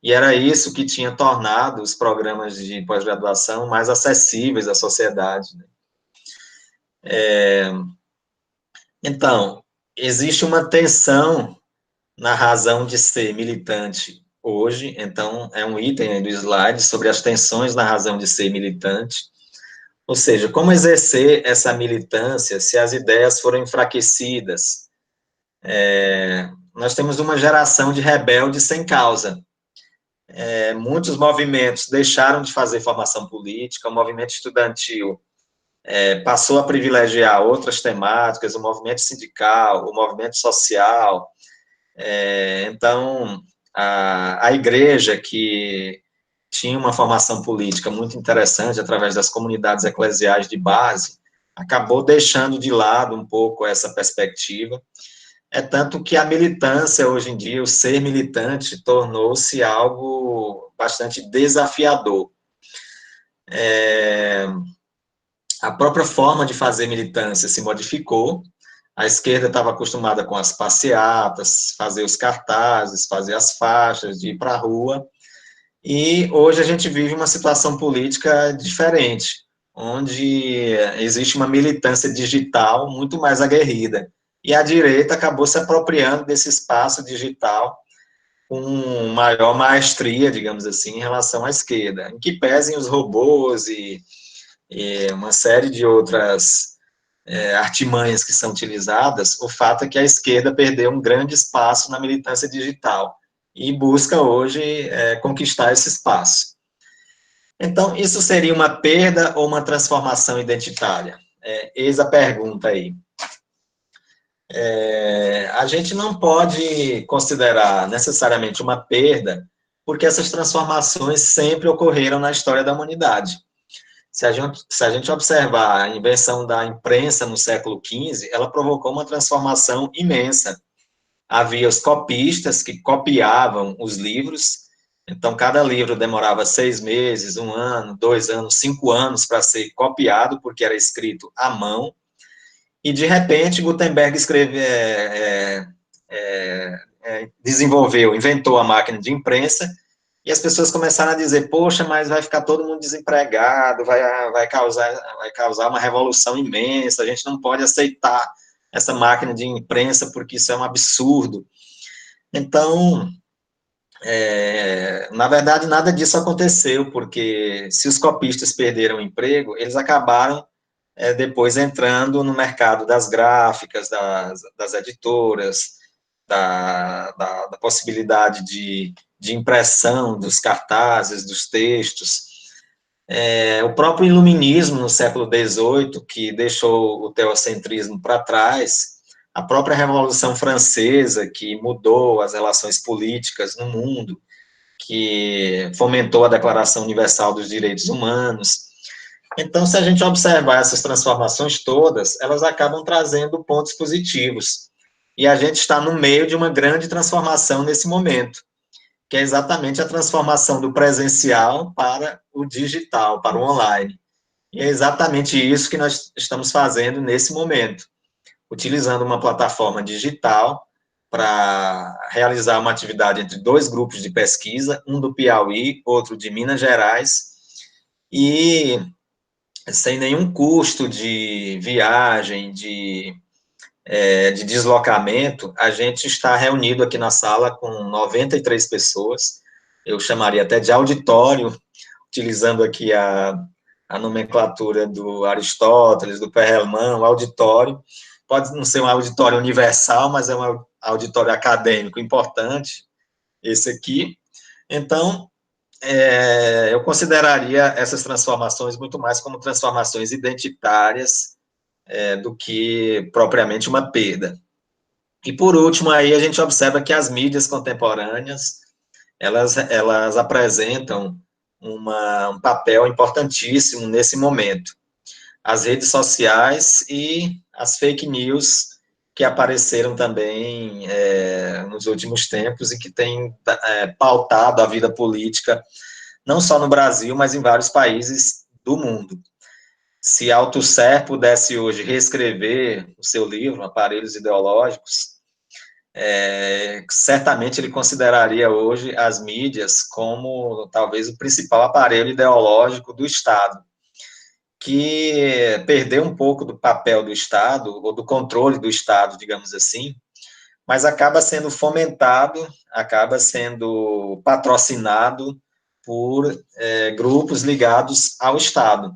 E era isso que tinha tornado os programas de pós-graduação mais acessíveis à sociedade. Então, existe uma tensão na razão de ser militante hoje, então é um item aí do slide sobre as tensões na razão de ser militante, ou seja, como exercer essa militância se as ideias foram enfraquecidas. Nós temos uma geração de rebeldes sem causa. Muitos movimentos deixaram de fazer formação política, o movimento estudantil passou a privilegiar outras temáticas, o movimento sindical, o movimento social. Então, a igreja, que tinha uma formação política muito interessante através das comunidades eclesiais de base, acabou deixando de lado um pouco essa perspectiva. Tanto que a militância, hoje em dia, o ser militante, tornou-se algo bastante desafiador. A própria forma de fazer militância se modificou. A esquerda estava acostumada com as passeatas, fazer os cartazes, fazer as faixas, de ir para a rua, e hoje a gente vive uma situação política diferente, onde existe uma militância digital muito mais aguerrida, e a direita acabou se apropriando desse espaço digital com maior maestria, digamos assim, em relação à esquerda, em que pesem os robôs e uma série de outras artimanhas que são utilizadas. O fato é que a esquerda perdeu um grande espaço na militância digital e busca hoje conquistar esse espaço. Então, isso seria uma perda ou uma transformação identitária? Eis a pergunta aí. A gente não pode considerar necessariamente uma perda, porque essas transformações sempre ocorreram na história da humanidade. Se a gente observar a invenção da imprensa no século XV, ela provocou uma transformação imensa. Havia os copistas que copiavam os livros, então cada livro demorava 6 meses, 1 ano, 2 anos, 5 anos para ser copiado, porque era escrito à mão, e de repente Gutenberg inventou a máquina de imprensa, e as pessoas começaram a dizer, poxa, mas vai ficar todo mundo desempregado, vai causar uma revolução imensa, a gente não pode aceitar essa máquina de imprensa, porque isso é um absurdo. Então, na verdade, nada disso aconteceu, porque se os copistas perderam o emprego, eles acabaram depois entrando no mercado das gráficas, das editoras, da possibilidade de impressão dos cartazes, dos textos. O próprio iluminismo no século XVIII, que deixou o teocentrismo para trás, a própria Revolução Francesa, que mudou as relações políticas no mundo, que fomentou a Declaração Universal dos Direitos Humanos. Então, se a gente observar essas transformações todas, elas acabam trazendo pontos positivos. E a gente está no meio de uma grande transformação nesse momento, que é exatamente a transformação do presencial para o digital, para o online. E é exatamente isso que nós estamos fazendo nesse momento, utilizando uma plataforma digital para realizar uma atividade entre dois grupos de pesquisa, um do Piauí, outro de Minas Gerais, e sem nenhum custo de viagem, de deslocamento, a gente está reunido aqui na sala com 93 pessoas, eu chamaria até de auditório, utilizando aqui a nomenclatura do Aristóteles, do Perelman, o auditório, pode não ser um auditório universal, mas é um auditório acadêmico importante, esse aqui. Então, eu consideraria essas transformações muito mais como transformações identitárias do que propriamente uma perda. E, por último, aí a gente observa que as mídias contemporâneas, elas apresentam um papel importantíssimo nesse momento. As redes sociais e as fake news que apareceram também nos últimos tempos e que têm pautado a vida política, não só no Brasil, mas em vários países do mundo. Se Althusser pudesse hoje reescrever o seu livro, Aparelhos Ideológicos, certamente ele consideraria hoje as mídias como talvez o principal aparelho ideológico do Estado, que perdeu um pouco do papel do Estado, ou do controle do Estado, digamos assim, mas acaba sendo fomentado, acaba sendo patrocinado por grupos ligados ao Estado.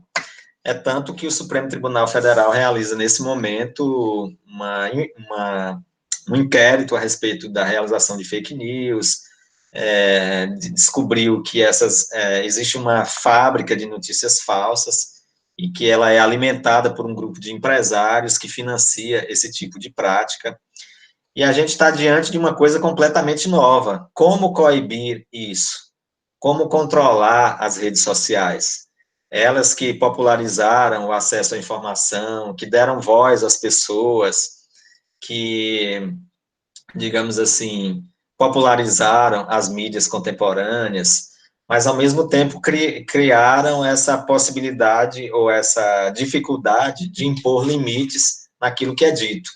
É tanto que o Supremo Tribunal Federal realiza, nesse momento, um inquérito a respeito da realização de fake news, descobriu que existe uma fábrica de notícias falsas e que ela é alimentada por um grupo de empresários que financia esse tipo de prática. E a gente está diante de uma coisa completamente nova. Como coibir isso? Como controlar as redes sociais? Elas que popularizaram o acesso à informação, que deram voz às pessoas, que, digamos assim, popularizaram as mídias contemporâneas, mas, ao mesmo tempo, criaram essa possibilidade ou essa dificuldade de impor limites naquilo que é dito.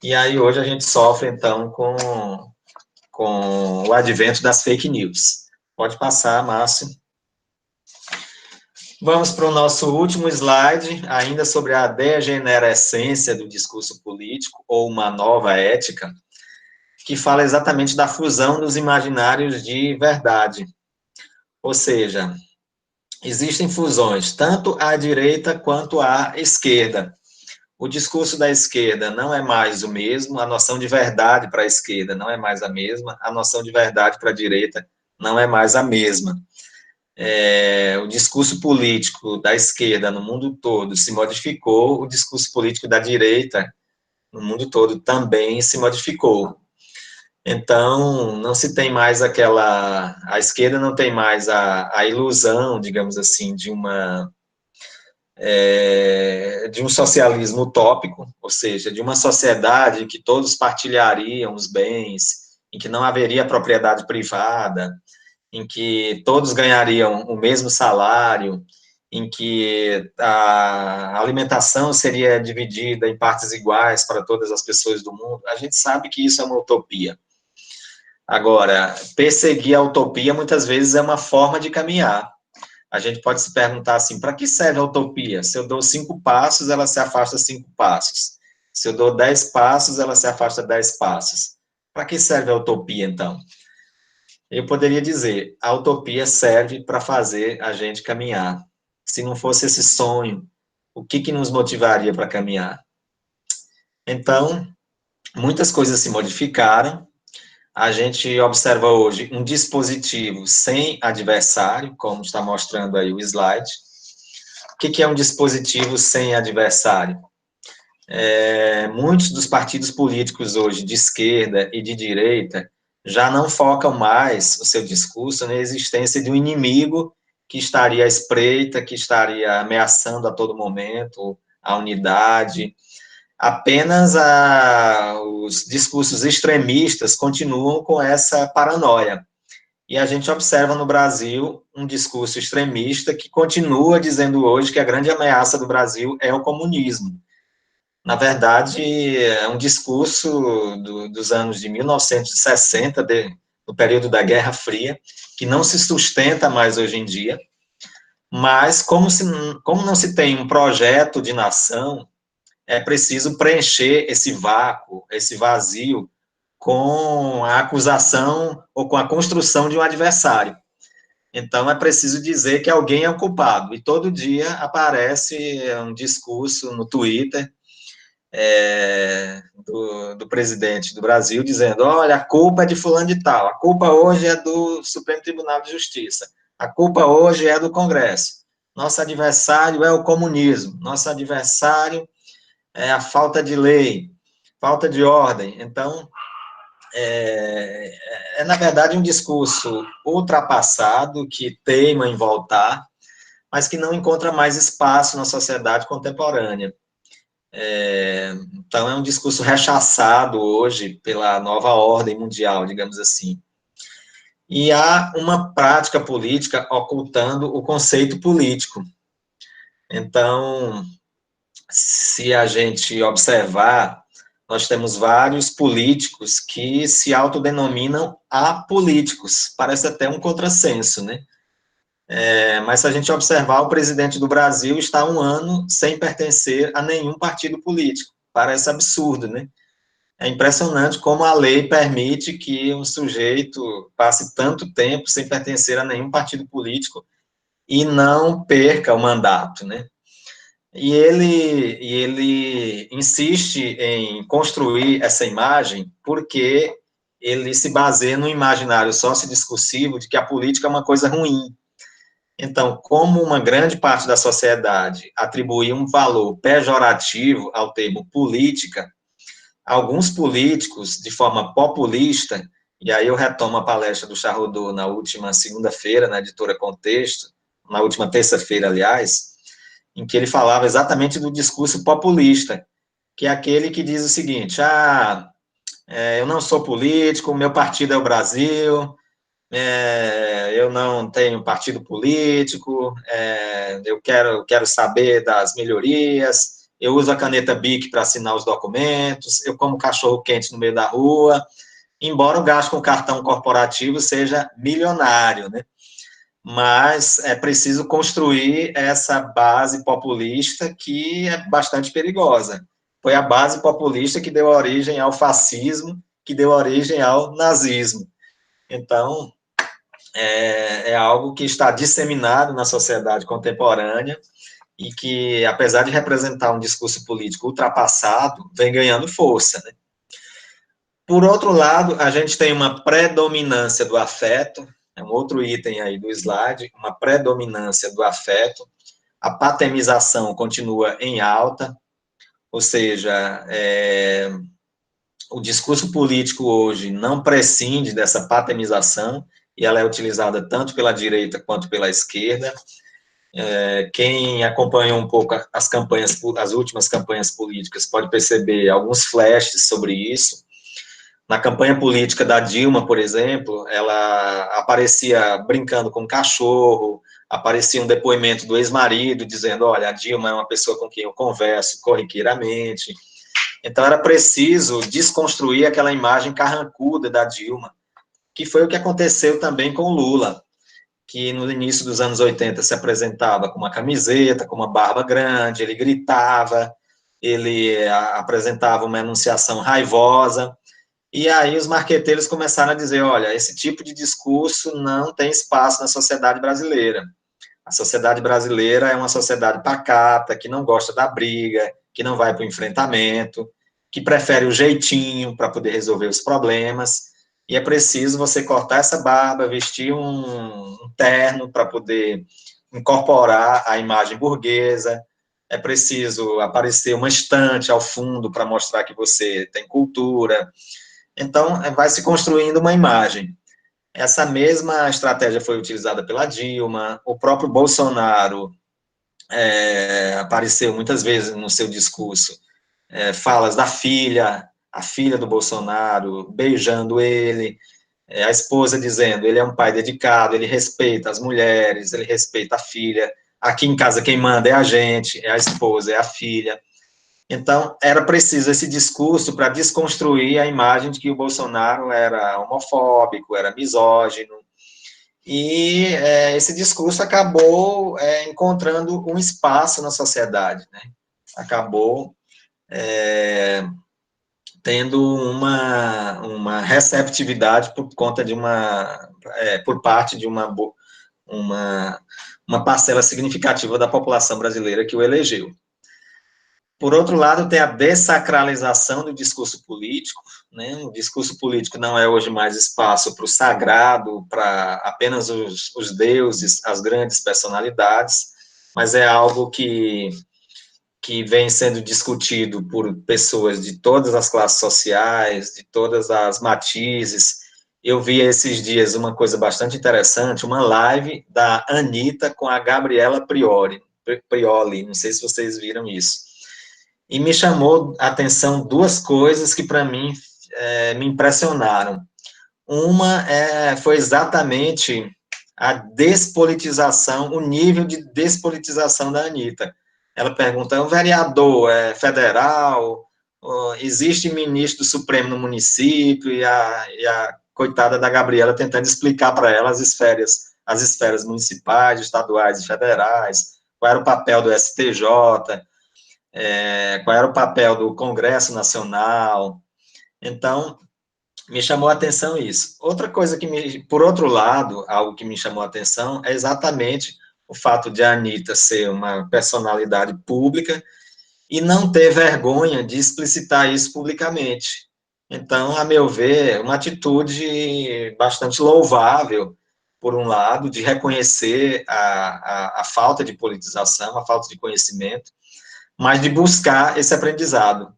E aí, hoje, a gente sofre, então, com o advento das fake news. Pode passar, Márcio. Vamos para o nosso último slide, ainda sobre a degenerescência do discurso político, ou uma nova ética, que fala exatamente da fusão dos imaginários de verdade. Ou seja, existem fusões, tanto à direita quanto à esquerda. O discurso da esquerda não é mais o mesmo, a noção de verdade para a esquerda não é mais a mesma, a noção de verdade para a direita não é mais a mesma. O discurso político da esquerda no mundo todo se modificou, o discurso político da direita no mundo todo também se modificou. Então, não se tem mais a esquerda não tem mais a ilusão, digamos assim, de um socialismo utópico, ou seja, de uma sociedade em que todos partilhariam os bens, em que não haveria propriedade privada, em que todos ganhariam o mesmo salário, em que a alimentação seria dividida em partes iguais para todas as pessoas do mundo. A gente sabe que isso é uma utopia. Agora, perseguir a utopia muitas vezes é uma forma de caminhar. A gente pode se perguntar assim, para que serve a utopia? Se eu dou 5 passos, ela se afasta 5 passos. Se eu dou 10 passos, ela se afasta 10 passos. Para que serve a utopia, então? Eu poderia dizer, a utopia serve para fazer a gente caminhar. Se não fosse esse sonho, o que nos motivaria para caminhar? Então, muitas coisas se modificaram. A gente observa hoje um dispositivo sem adversário, como está mostrando aí o slide. O que é um dispositivo sem adversário? Muitos dos partidos políticos hoje, de esquerda e de direita, já não focam mais o seu discurso na existência de um inimigo que estaria à espreita, que estaria ameaçando a todo momento a unidade. Apenas os discursos extremistas continuam com essa paranoia. E a gente observa no Brasil um discurso extremista que continua dizendo hoje que a grande ameaça do Brasil é o comunismo. Na verdade, é um discurso dos anos de 1960, no período da Guerra Fria, que não se sustenta mais hoje em dia, mas como não se tem um projeto de nação, é preciso preencher esse vácuo, esse vazio, com a acusação ou com a construção de um adversário. Então, é preciso dizer que alguém é o culpado. E todo dia aparece um discurso no Twitter do presidente do Brasil dizendo, olha, a culpa é de fulano de tal, a culpa hoje é do Supremo Tribunal de Justiça, a culpa hoje é do Congresso, nosso adversário é o comunismo, nosso adversário é a falta de lei, falta de ordem. Então, na verdade, um discurso ultrapassado, que teima em voltar, mas que não encontra mais espaço na sociedade contemporânea. Então, é um discurso rechaçado hoje pela nova ordem mundial, digamos assim. E há uma prática política ocultando o conceito político. Então, se a gente observar, nós temos vários políticos que se autodenominam apolíticos. Parece até um contrassenso, né? Mas se a gente observar, o presidente do Brasil está há 1 ano sem pertencer a nenhum partido político. Parece absurdo, né? É impressionante como a lei permite que um sujeito passe tanto tempo sem pertencer a nenhum partido político e não perca o mandato, né? E ele insiste em construir essa imagem porque ele se baseia no imaginário sociodiscursivo de que a política é uma coisa ruim. Então, como uma grande parte da sociedade atribui um valor pejorativo ao termo política, alguns políticos, de forma populista, e aí eu retomo a palestra do Charrodot na última segunda-feira, na editora Contexto, na última terça-feira, aliás, em que ele falava exatamente do discurso populista, que é aquele que diz o seguinte, eu não sou político, meu partido é o Brasil, eu não tenho partido político, eu quero saber das melhorias, eu uso a caneta BIC para assinar os documentos, eu como cachorro quente no meio da rua, embora o gasto com cartão corporativo seja milionário, né? Mas é preciso construir essa base populista que é bastante perigosa. Foi a base populista que deu origem ao fascismo, que deu origem ao nazismo. Então, é algo que está disseminado na sociedade contemporânea e que, apesar de representar um discurso político ultrapassado, vem ganhando força, né? Por outro lado, a gente tem uma predominância do afeto, é um outro item aí do slide, uma predominância do afeto, a patemização continua em alta, ou seja, o discurso político hoje não prescinde dessa patemização, e ela é utilizada tanto pela direita quanto pela esquerda. Quem acompanha um pouco as últimas campanhas políticas pode perceber alguns flashes sobre isso. Na campanha política da Dilma, por exemplo, ela aparecia brincando com um cachorro, aparecia um depoimento do ex-marido dizendo, olha, a Dilma é uma pessoa com quem eu converso corriqueiramente. Então, era preciso desconstruir aquela imagem carrancuda da Dilma, que foi o que aconteceu também com o Lula, que no início dos anos 80 se apresentava com uma camiseta, com uma barba grande, ele gritava, ele apresentava uma enunciação raivosa, e aí os marqueteiros começaram a dizer, olha, esse tipo de discurso não tem espaço na sociedade brasileira. A sociedade brasileira é uma sociedade pacata, que não gosta da briga, que não vai para o enfrentamento, que prefere o jeitinho para poder resolver os problemas, e é preciso você cortar essa barba, vestir um terno para poder incorporar a imagem burguesa, é preciso aparecer uma estante ao fundo para mostrar que você tem cultura. Então, vai se construindo uma imagem. Essa mesma estratégia foi utilizada pela Dilma, o próprio Bolsonaro apareceu muitas vezes no seu discurso, falas da filha, a filha do Bolsonaro, beijando ele, a esposa dizendo, ele é um pai dedicado, ele respeita as mulheres, ele respeita a filha, aqui em casa quem manda é a gente, é a esposa, é a filha. Então, era preciso esse discurso para desconstruir a imagem de que o Bolsonaro era homofóbico, era misógino, e esse discurso acabou encontrando um espaço na sociedade, né? Acabou tendo uma receptividade por conta de por parte de uma parcela significativa da população brasileira que o elegeu. Por outro lado, tem a dessacralização do discurso político, né? O discurso político não é hoje mais espaço para o sagrado, para apenas os deuses, as grandes personalidades, mas é algo que vem sendo discutido por pessoas de todas as classes sociais, de todas as matizes. Eu vi esses dias uma coisa bastante interessante, uma live da Anitta com a Gabriela Prioli, não sei se vocês viram isso. E me chamou a atenção duas coisas que, para mim, me impressionaram. Uma foi exatamente a despolitização, o nível de despolitização da Anitta. Ela pergunta, é um vereador federal, existe ministro do Supremo no município, e a coitada da Gabriela tentando explicar para ela as esferas municipais, estaduais e federais, qual era o papel do STJ, qual era o papel do Congresso Nacional. Então, me chamou a atenção isso. Outra coisa por outro lado, algo que me chamou a atenção é exatamente o fato de a Anitta ser uma personalidade pública e não ter vergonha de explicitar isso publicamente. Então, a meu ver, uma atitude bastante louvável, por um lado, de reconhecer a falta de politização, a falta de conhecimento, mas de buscar esse aprendizado.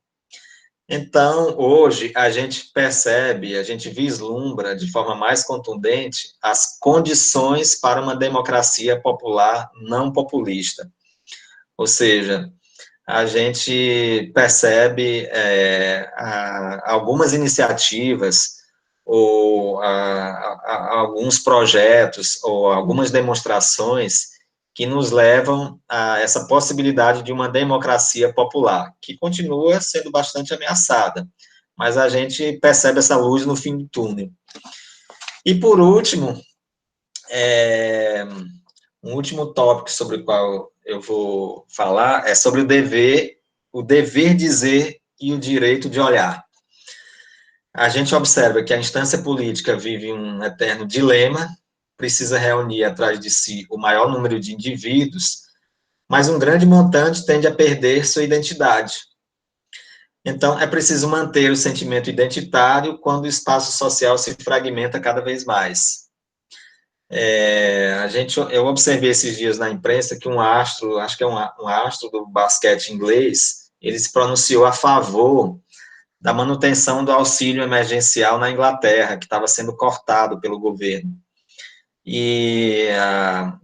Então, hoje, a gente percebe, a gente vislumbra de forma mais contundente as condições para uma democracia popular não populista. Ou seja, a gente percebe algumas iniciativas ou alguns projetos ou algumas demonstrações que nos levam a essa possibilidade de uma democracia popular, que continua sendo bastante ameaçada, mas a gente percebe essa luz no fim do túnel. E, por último, um último tópico sobre o qual eu vou falar é sobre o dever dizer e o direito de olhar. A gente observa que a instância política vive um eterno dilema, precisa reunir atrás de si o maior número de indivíduos, mas um grande montante tende a perder sua identidade. Então, é preciso manter o sentimento identitário quando o espaço social se fragmenta cada vez mais. Eu observei esses dias na imprensa que um astro, acho que é um astro do basquete inglês, ele se pronunciou a favor da manutenção do auxílio emergencial na Inglaterra, que estava sendo cortado pelo governo. E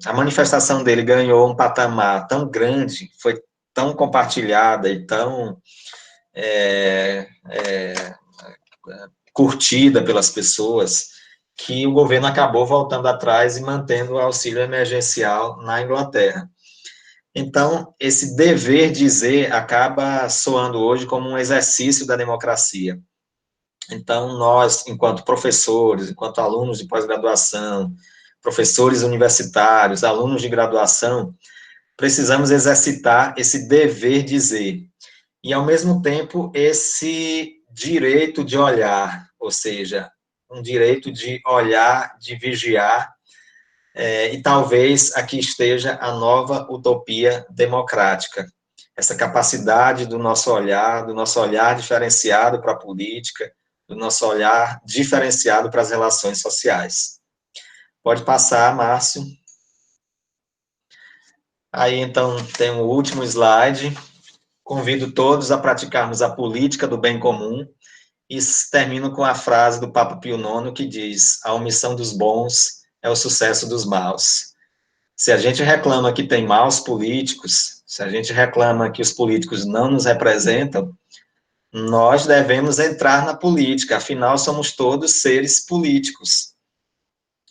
a manifestação dele ganhou um patamar tão grande, foi tão compartilhada e tão curtida pelas pessoas, que o governo acabou voltando atrás e mantendo o auxílio emergencial na Inglaterra. Então, esse dever dizer acaba soando hoje como um exercício da democracia. Então, nós, enquanto professores, enquanto alunos de pós-graduação, professores universitários, alunos de graduação, precisamos exercitar esse dever dizer. E, ao mesmo tempo, esse direito de olhar, ou seja, um direito de olhar, de vigiar, e talvez aqui esteja a nova utopia democrática. Essa capacidade do nosso olhar diferenciado para a política, do nosso olhar diferenciado para as relações sociais. Pode passar, Márcio. Aí, então, tem o último slide. Convido todos a praticarmos a política do bem comum e termino com a frase do Papa Pio IX que diz: a omissão dos bons é o sucesso dos maus. Se a gente reclama que tem maus políticos, se a gente reclama que os políticos não nos representam, nós devemos entrar na política, afinal, somos todos seres políticos.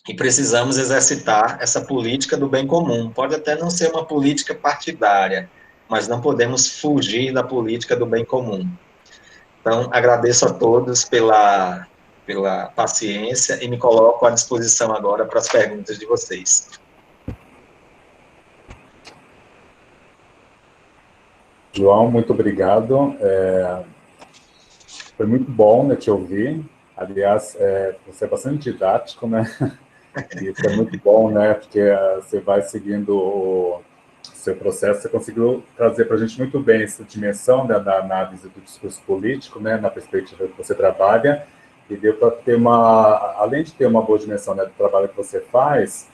E precisamos exercitar essa política do bem comum. Pode até não ser uma política partidária, mas não podemos fugir da política do bem comum. Então, agradeço a todos pela paciência e me coloco à disposição agora para as perguntas de vocês. João, muito obrigado. Foi muito bom, né, te ouvir. Aliás, você é bastante didático, né? E isso é muito bom, né? Porque você vai seguindo o seu processo, você conseguiu trazer para a gente muito bem essa dimensão, né, da análise do discurso político, né, na perspectiva que você trabalha, e deu para ter além de ter uma boa dimensão, né, do trabalho que você faz,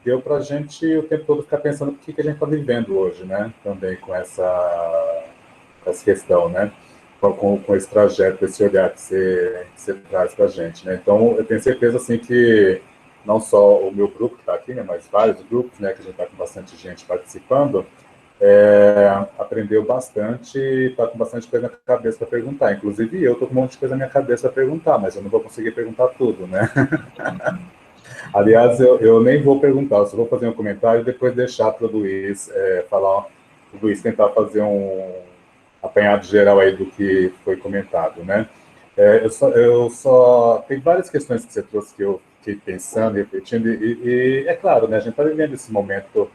deu para a gente o tempo todo ficar pensando o que a gente está vivendo hoje, né, também com essa questão, né, com esse trajeto, esse olhar que você traz para a gente, né. Então, eu tenho certeza, assim, que não só o meu grupo que está aqui, né, mas vários grupos, né, que a gente está com bastante gente participando, aprendeu bastante e está com bastante coisa na cabeça para perguntar. Inclusive, eu estou com um monte de coisa na minha cabeça para perguntar, mas eu não vou conseguir perguntar tudo, né? Aliás, eu nem vou perguntar, eu só vou fazer um comentário e depois deixar para o Luiz falar, o Luiz tentar fazer um apanhado geral aí do que foi comentado, né? Tem várias questões que você trouxe que eu fiquei pensando, refletindo, e é claro, né, a gente está vivendo esse momento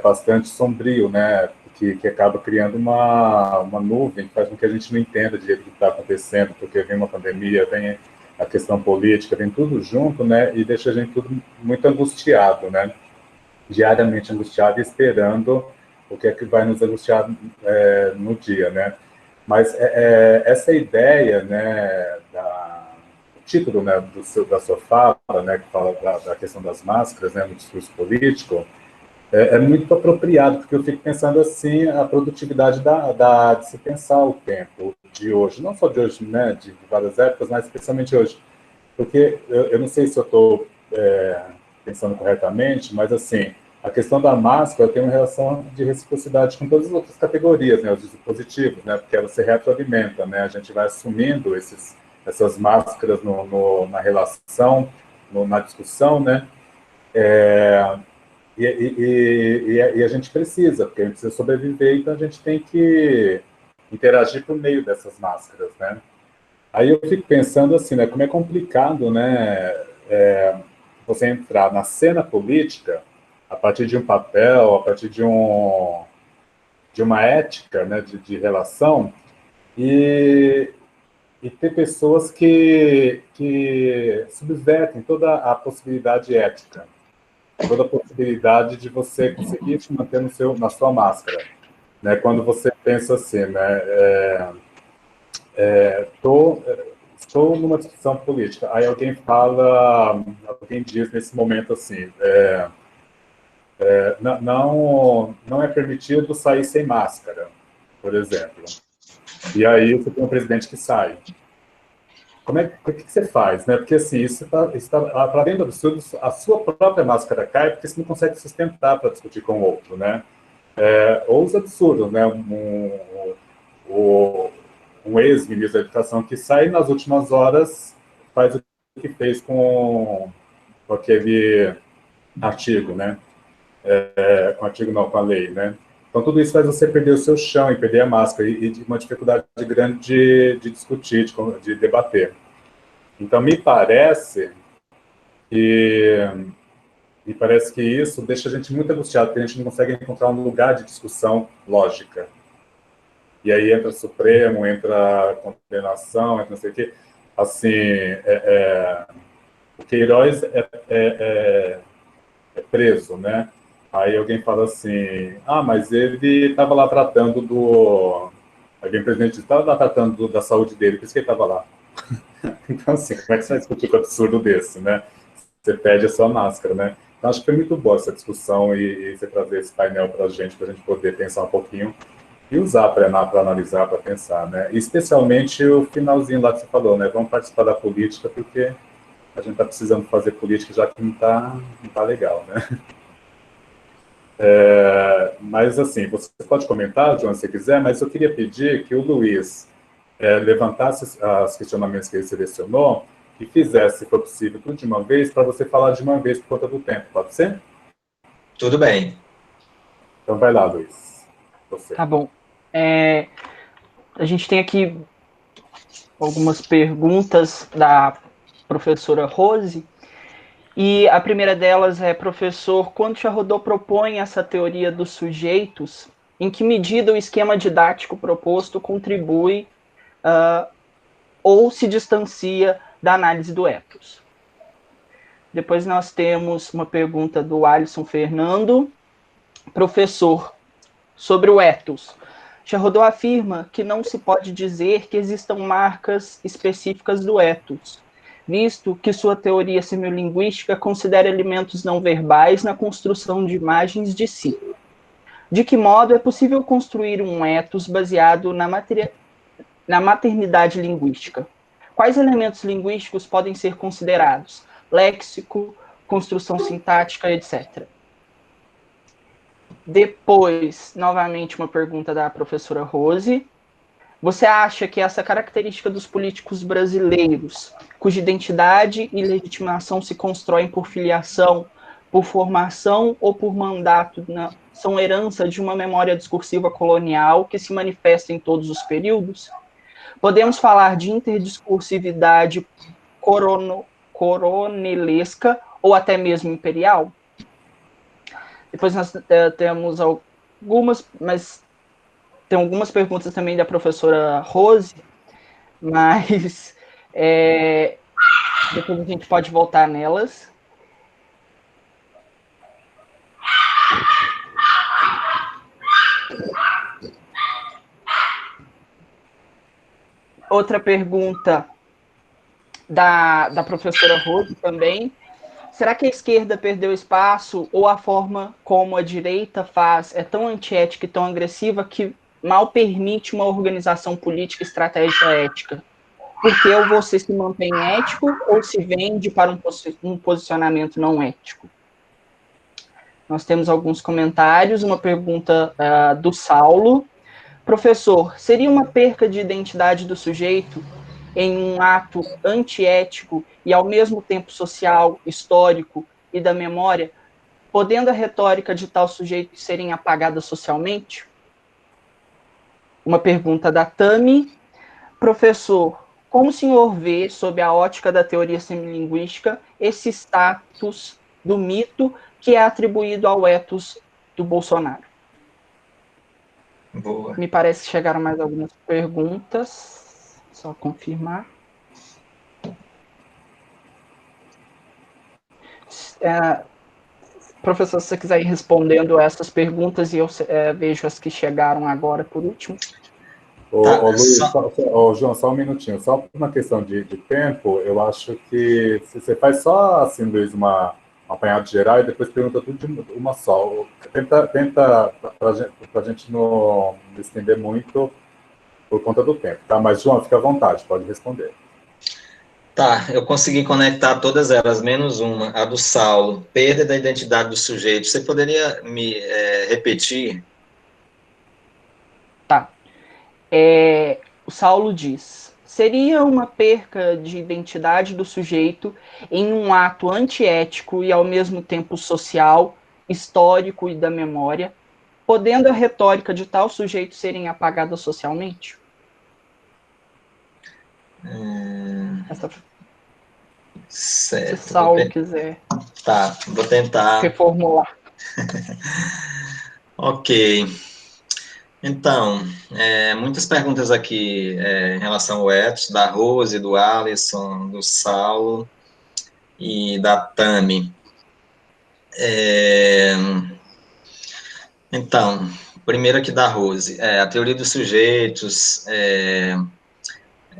bastante sombrio, né, que acaba criando uma nuvem que faz com que a gente não entenda direito o que está acontecendo, porque vem uma pandemia, vem a questão política, vem tudo junto, né, e deixa a gente tudo muito angustiado, né, diariamente angustiado e esperando o que é que vai nos angustiar no dia, né. Mas essa ideia, né, o título, né, da sua fala, né, que fala da questão das máscaras, né, no discurso político, é muito apropriado, porque eu fico pensando assim, a produtividade de se pensar o tempo de hoje, não só de hoje, né, de várias épocas, mas especialmente hoje. Porque eu não sei se eu estou pensando corretamente, mas assim, a questão da máscara tem uma relação de reciprocidade com todas as outras categorias, né, os dispositivos, né, porque ela se retroalimenta, né, a gente vai assumindo essas máscaras na relação, na discussão, né, e a gente precisa, porque a gente precisa sobreviver, então a gente tem que interagir por meio dessas máscaras, né. Aí eu fico pensando assim, né, como é complicado, né, você entrar na cena política a partir de um papel, a partir de uma ética, né, de relação, e, e ter pessoas que subvertem toda a possibilidade ética, toda a possibilidade de você conseguir se manter na sua máscara. Né? Quando você pensa assim, né, estou numa discussão política, aí alguém diz nesse momento assim, não é permitido sair sem máscara, por exemplo. E aí você tem um presidente que sai. O que você faz, né? Porque assim, isso está para dentro do absurdo, a sua própria máscara cai porque você não consegue sustentar para discutir com o outro, né? Ou os absurdos, né? Um ex-ministro da Educação que sai nas últimas horas faz o que fez com aquele artigo, né? Com o artigo não, com a lei, né? Então, tudo isso faz você perder o seu chão e perder a máscara, e uma dificuldade grande de discutir, de debater. Então, me parece que isso deixa a gente muito angustiado, porque a gente não consegue encontrar um lugar de discussão lógica. E aí entra Supremo, entra condenação, entra não sei o quê. Assim, o Queiroz é preso, né? Aí alguém fala assim, mas ele estava lá tratando do... Alguém, presidente, estava lá tratando da saúde dele, por isso que ele estava lá. Então, assim, como é que você vai discutir com um absurdo desse, né? Você perde a sua máscara, né? Então, acho que foi muito boa essa discussão e você trazer esse painel para a gente poder pensar um pouquinho e usar para analisar, para pensar, né? E especialmente o finalzinho lá que você falou, né? Vamos participar da política, porque a gente está precisando fazer política, já que não tá legal, né? Mas, assim, você pode comentar, João, se quiser, mas eu queria pedir que o Luiz levantasse os questionamentos que ele selecionou e fizesse, se for possível, tudo de uma vez, para você falar de uma vez por conta do tempo, pode ser? Tudo bem. Então vai lá, Luiz. Você. Tá bom. A gente tem aqui algumas perguntas da professora Rose, e a primeira delas é: professor, quando Charrodot propõe essa teoria dos sujeitos, em que medida o esquema didático proposto contribui ou se distancia da análise do ethos? Depois nós temos uma pergunta do Alisson Fernando: professor, sobre o ethos, Charrodot afirma que não se pode dizer que existam marcas específicas do ethos, visto que sua teoria semiolinguística considera elementos não verbais na construção de imagens de si. De que modo é possível construir um ethos baseado na maternidade linguística? Quais elementos linguísticos podem ser considerados? Léxico, construção sintática, etc. Depois, novamente, uma pergunta da professora Rose. Você acha que essa característica dos políticos brasileiros, cuja identidade e legitimação se constroem por filiação, por formação ou por mandato, são herança de uma memória discursiva colonial que se manifesta em todos os períodos? Podemos falar de interdiscursividade coronelesca ou até mesmo imperial? Depois nós temos algumas, mas tem algumas perguntas também da professora Rose, mas depois a gente pode voltar nelas. Outra pergunta da professora Rose também: será que a esquerda perdeu espaço ou a forma como a direita faz é tão antiética e tão agressiva que mal permite uma organização política estratégica ética? Porque ou você se mantém ético ou se vende para um posicionamento não ético? Nós temos alguns comentários, uma pergunta do Saulo: professor, seria uma perca de identidade do sujeito em um ato antiético e ao mesmo tempo social, histórico e da memória, podendo a retórica de tal sujeito serem apagada socialmente? Uma pergunta da Tami: professor, como o senhor vê, sob a ótica da teoria semilinguística, esse status do mito que é atribuído ao ethos do Bolsonaro? Boa. Me parece que chegaram mais algumas perguntas. Só confirmar. Professor, se você quiser ir respondendo essas perguntas, e eu vejo as que chegaram agora por último. Luiz, João, só um minutinho. Só por uma questão de tempo, eu acho que se você faz só, assim, Luiz, um apanhado geral e depois pergunta tudo de uma só. Tenta para a gente não estender muito por conta do tempo, tá? Mas, João, fica à vontade, pode responder. Tá, eu consegui conectar todas elas, menos uma, a do Saulo, perda da identidade do sujeito. Você poderia me repetir? Tá. O Saulo diz: seria uma perca de identidade do sujeito em um ato antiético e ao mesmo tempo social, histórico e da memória, podendo a retórica de tal sujeito serem apagada socialmente? Se Certo, Saulo quiser vou tentar. reformular. Ok. Então, muitas perguntas aqui em relação ao ethos, da Rose, do Alisson, do Saulo e da Tami. Então, primeiro aqui da Rose, a teoria dos sujeitos,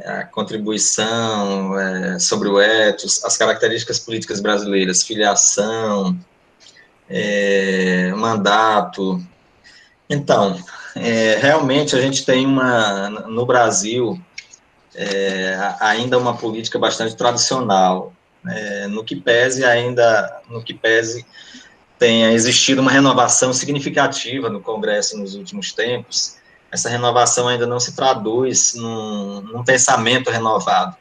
a contribuição sobre o ethos, as características políticas brasileiras, filiação, mandato. Então, realmente a gente tem no Brasil, ainda uma política bastante tradicional, no que pese tenha existido uma renovação significativa no Congresso nos últimos tempos. Essa renovação ainda não se traduz num pensamento renovado.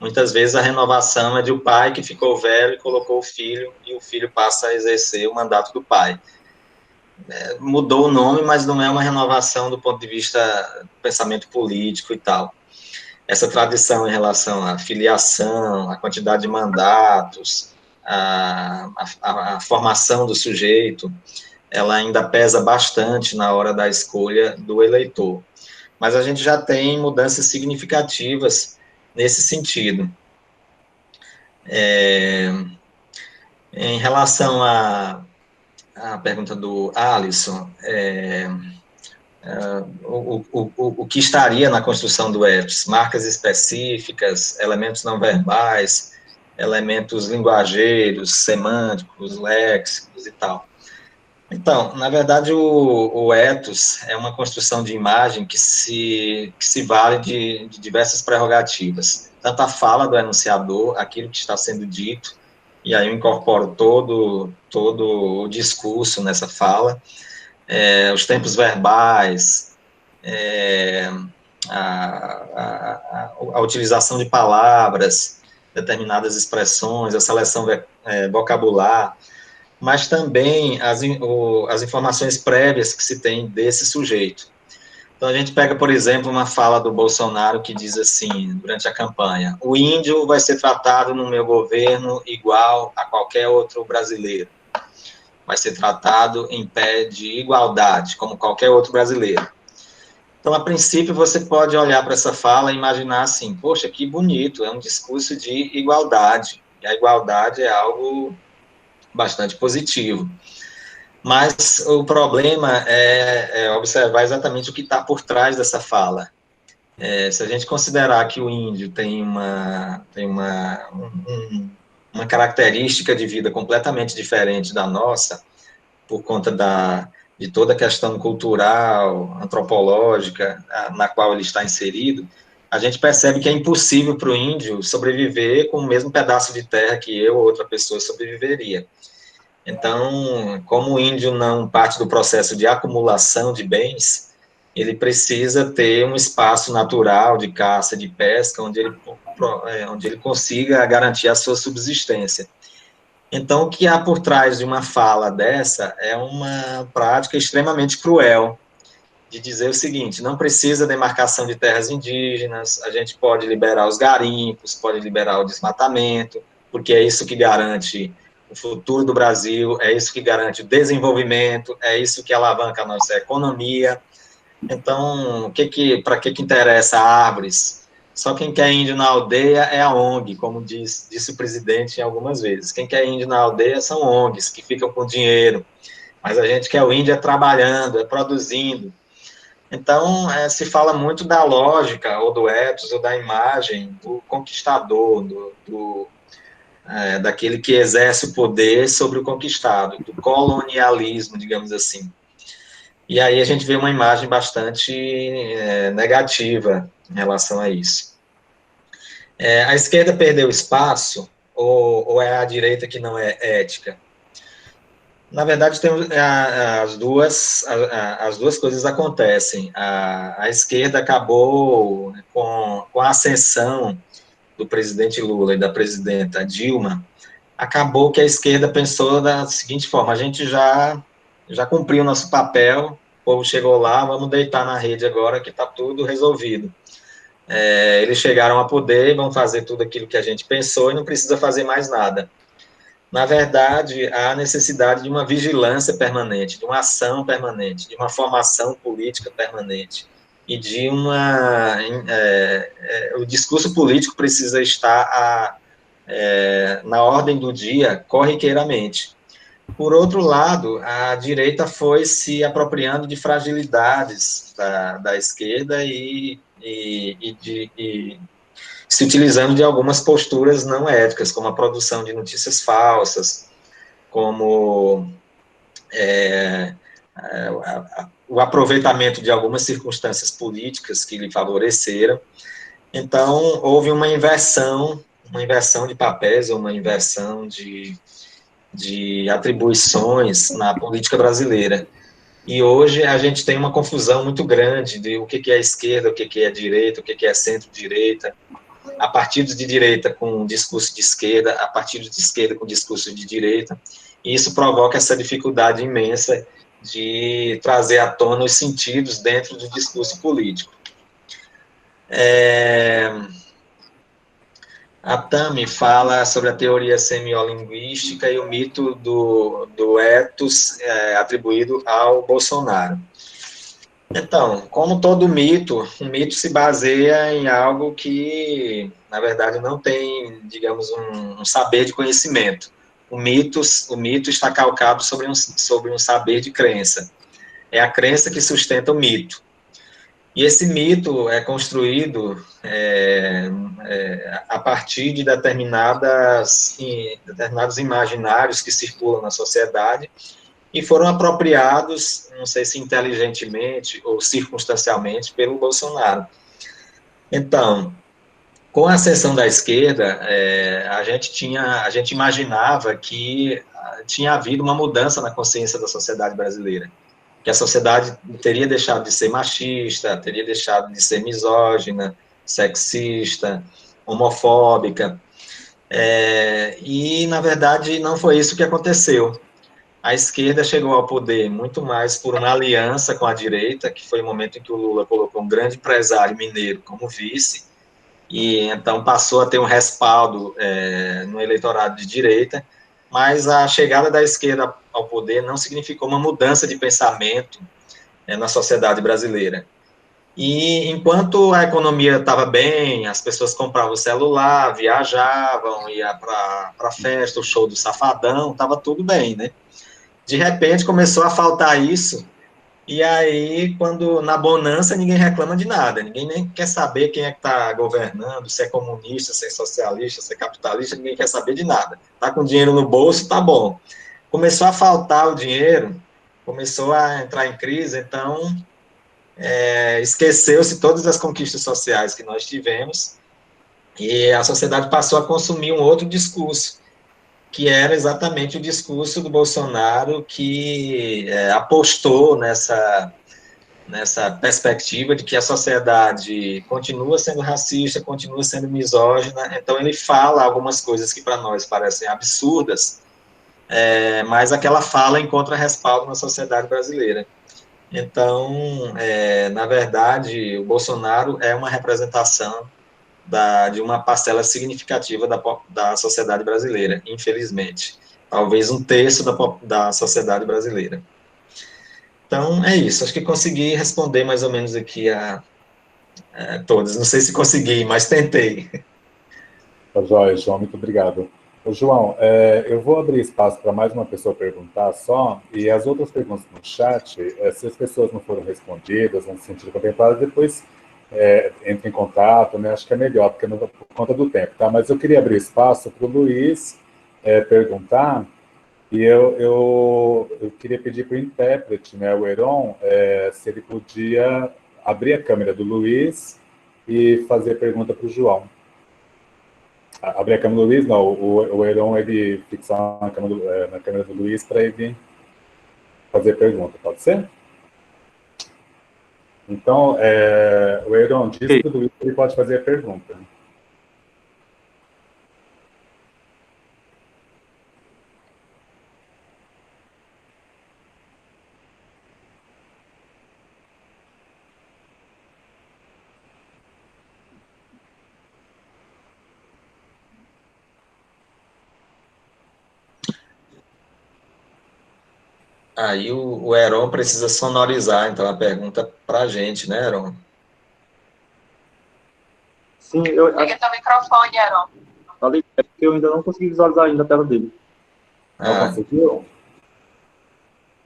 Muitas vezes a renovação é de um pai que ficou velho e colocou o filho, e o filho passa a exercer o mandato do pai. Mudou o nome, mas não é uma renovação do ponto de vista do pensamento político e tal. Essa tradição em relação à filiação, à quantidade de mandatos, a formação do sujeito, ela ainda pesa bastante na hora da escolha do eleitor. Mas a gente já tem mudanças significativas nesse sentido. Em relação à pergunta do Alisson, o que estaria na construção do ethos? Marcas específicas, elementos não verbais, elementos linguageiros, semânticos, léxicos e tal. Então, na verdade, o ethos é uma construção de imagem que se vale de diversas prerrogativas. Tanto a fala do enunciador, aquilo que está sendo dito, e aí eu incorporo todo o discurso nessa fala, os tempos verbais, a utilização de palavras, determinadas expressões, a seleção vocabular, mas também as informações prévias que se tem desse sujeito. Então, a gente pega, por exemplo, uma fala do Bolsonaro que diz assim, durante a campanha: o índio vai ser tratado no meu governo igual a qualquer outro brasileiro. Vai ser tratado em pé de igualdade, como qualquer outro brasileiro. Então, a princípio, você pode olhar para essa fala e imaginar assim: poxa, que bonito, é um discurso de igualdade. E a igualdade é algo bastante positivo. Mas o problema é observar exatamente o que está por trás dessa fala. Se a gente considerar que o índio tem uma característica de vida completamente diferente da nossa, por conta de toda a questão cultural, antropológica, na qual ele está inserido, a gente percebe que é impossível para o índio sobreviver com o mesmo pedaço de terra que eu ou outra pessoa sobreviveria. Então, como o índio não parte do processo de acumulação de bens, ele precisa ter um espaço natural de caça, de pesca, onde ele consiga garantir a sua subsistência. Então, o que há por trás de uma fala dessa é uma prática extremamente cruel, de dizer o seguinte: não precisa demarcação de terras indígenas, a gente pode liberar os garimpos, pode liberar o desmatamento, porque é isso que garante o futuro do Brasil, é isso que garante o desenvolvimento, é isso que alavanca a nossa economia. Então, para que interessa árvores? Só quem quer índio na aldeia é a ONG, como disse o presidente algumas vezes. Quem quer índio na aldeia são ONGs, que ficam com dinheiro. Mas a gente quer o índio trabalhando, produzindo. Então, se fala muito da lógica, ou do ethos, ou da imagem do conquistador, daquele que exerce o poder sobre o conquistado, do colonialismo, digamos assim. E aí a gente vê uma imagem bastante negativa em relação a isso. A esquerda perdeu espaço, ou é a direita que não é ética? Na verdade, as duas coisas acontecem. A esquerda acabou, com a ascensão do presidente Lula e da presidenta Dilma, acabou que a esquerda pensou da seguinte forma: a gente já cumpriu o nosso papel, povo chegou lá, vamos deitar na rede agora que está tudo resolvido. Eles chegaram a poder, vão fazer tudo aquilo que a gente pensou e não precisa fazer mais nada. Na verdade, há necessidade de uma vigilância permanente, de uma ação permanente, de uma formação política permanente e de o discurso político precisa estar na ordem do dia corriqueiramente. Por outro lado, a direita foi se apropriando de fragilidades da esquerda e se utilizando de algumas posturas não éticas, como a produção de notícias falsas, como o aproveitamento de algumas circunstâncias políticas que lhe favoreceram. Então, houve uma inversão de papéis, uma inversão de atribuições na política brasileira. E hoje a gente tem uma confusão muito grande de o que é esquerda, o que é direita, o que é centro-direita, a partidos de direita com discurso de esquerda, a partidos de esquerda com discurso de direita, e isso provoca essa dificuldade imensa de trazer à tona os sentidos dentro do discurso político. A Tami fala sobre a teoria semiolinguística e o mito do ethos atribuído ao Bolsonaro. Então, como todo mito, um mito se baseia em algo que, na verdade, não tem, digamos, um saber de conhecimento. O mito está calcado sobre um saber de crença. É a crença que sustenta o mito. E esse mito é construído a partir de determinados imaginários que circulam na sociedade e foram apropriados, não sei se inteligentemente ou circunstancialmente, pelo Bolsonaro. Então, com a ascensão da esquerda, a gente imaginava que tinha havido uma mudança na consciência da sociedade brasileira, que a sociedade teria deixado de ser machista, teria deixado de ser misógina, sexista, homofóbica, e, na verdade, não foi isso que aconteceu. A esquerda chegou ao poder muito mais por uma aliança com a direita, que foi o momento em que o Lula colocou um grande empresário mineiro como vice, e então passou a ter um respaldo no eleitorado de direita, mas a chegada da esquerda ao poder não significou uma mudança de pensamento na sociedade brasileira. E enquanto a economia estava bem, as pessoas compravam o celular, viajavam, ia para a festa, o show do Safadão, estava tudo bem, né? De repente começou a faltar isso, e aí, quando na bonança, ninguém reclama de nada, ninguém nem quer saber quem é que está governando, se é comunista, se é socialista, se é capitalista, ninguém quer saber de nada. Está com dinheiro no bolso, tá bom. Começou a faltar o dinheiro, começou a entrar em crise, então esqueceu-se todas as conquistas sociais que nós tivemos, e a sociedade passou a consumir um outro discurso, que era exatamente o discurso do Bolsonaro, que apostou nessa perspectiva de que a sociedade continua sendo racista, continua sendo misógina. Então ele fala algumas coisas que para nós parecem absurdas, mas aquela fala encontra respaldo na sociedade brasileira. Então, na verdade, o Bolsonaro é uma representação de uma parcela significativa da sociedade brasileira, infelizmente. Talvez um terço da sociedade brasileira. Então, é isso. Acho que consegui responder mais ou menos aqui a todas. Não sei se consegui, mas tentei. Joia, João, muito obrigado. Ô, João, eu vou abrir espaço para mais uma pessoa perguntar só, e as outras perguntas no chat, se as pessoas não foram respondidas, não se sentiram contempladas, depois entre em contato, né? Acho que é melhor, porque não por conta do tempo, tá? Mas eu queria abrir espaço para o Luiz perguntar, e eu queria pedir para o intérprete, né, o Heron, se ele podia abrir a câmera do Luiz e fazer pergunta para o João. Abrir a câmera do Luiz, não, o Heron, ele fixar na câmera do Luiz para ele fazer pergunta, pode ser? Então, o Heron diz para o Luiz que ele pode fazer a pergunta. Aí o Heron precisa sonorizar, então, a pergunta para a gente, né, Heron? Sim, Liga teu microfone, Heron. falei é porque eu ainda não consegui visualizar ainda a tela dele. Não conseguiu?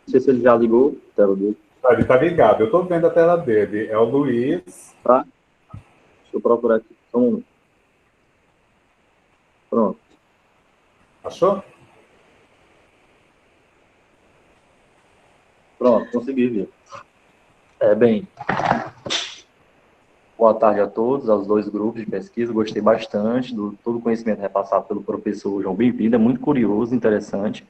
Não sei se ele já ligou a tela dele. Ele está ligado. Eu estou vendo a tela dele. É o Luiz. Tá? Deixa eu procurar aqui. Só um minuto. Pronto. Achou? Pronto, consegui ver. Bem, boa tarde a todos, aos dois grupos de pesquisa. Gostei bastante do todo o conhecimento repassado pelo professor João Bem-vindo. É muito curioso, interessante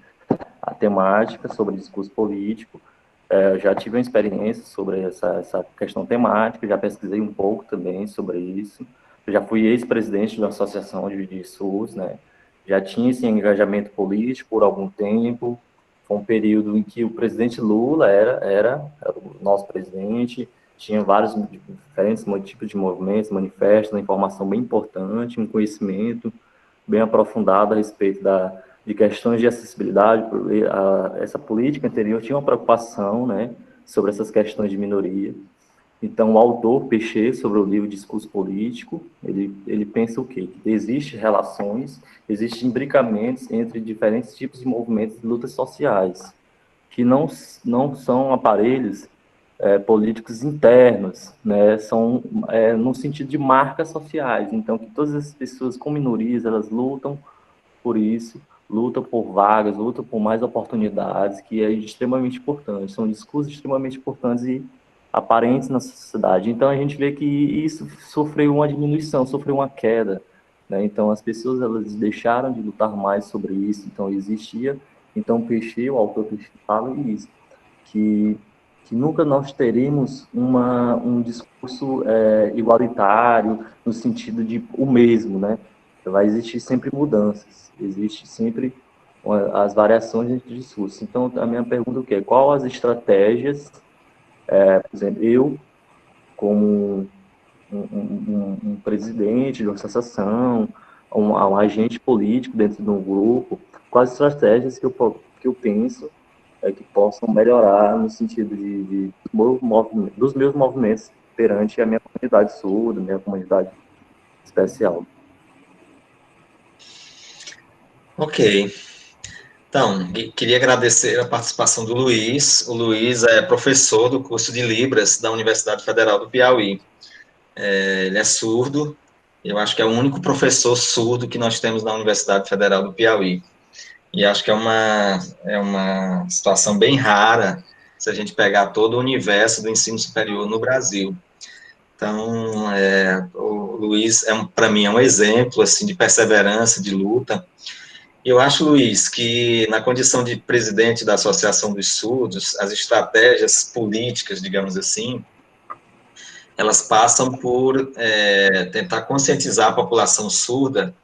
a temática sobre discurso político. Eu já tive uma experiência sobre essa questão temática, já pesquisei um pouco também sobre isso. Eu já fui ex-presidente de uma associação de SUS, né? Já tinha esse engajamento político por algum tempo. Foi um período em que o presidente Lula era o nosso presidente, tinha vários diferentes tipos de movimentos, manifestos, uma informação bem importante, um conhecimento bem aprofundado a respeito de questões de acessibilidade. Essa política anterior tinha uma preocupação, né, sobre essas questões de minoria. Então, o autor Peixe, sobre o livro Discurso Político, ele pensa o quê? Que existem relações, existem imbricamentos entre diferentes tipos de movimentos de lutas sociais, que não são aparelhos políticos internos, né? São no sentido de marcas sociais. Então, que todas as pessoas com minorias, elas lutam por isso, lutam por vagas, lutam por mais oportunidades, que é extremamente importante. São discursos extremamente importantes e aparentes na sociedade. Então, a gente vê que isso sofreu uma diminuição, sofreu uma queda, né? Então, as pessoas, elas deixaram de lutar mais sobre isso. Então, existia... Então, Peixe, o autor Peixe, fala isso, que nunca nós teremos um discurso igualitário, no sentido de o mesmo, né? Vai existir sempre mudanças, existe sempre as variações entre discursos. Então, a minha pergunta é o quê? Qual as estratégias, por exemplo, eu, como um presidente de uma associação, um agente político dentro de um grupo, quais estratégias que eu penso que possam melhorar no sentido dos meus movimentos perante a minha comunidade surda, minha comunidade especial. Ok. Então, queria agradecer a participação do Luiz. O Luiz é professor do curso de Libras da Universidade Federal do Piauí. Ele é surdo, eu acho que é o único professor surdo que nós temos na Universidade Federal do Piauí. E acho que é uma situação bem rara se a gente pegar todo o universo do ensino superior no Brasil. Então, o Luiz, para mim, é um exemplo assim, de perseverança, de luta. Eu acho, Luiz, que na condição de presidente da Associação dos Surdos, as estratégias políticas, digamos assim, elas passam por tentar conscientizar a população surda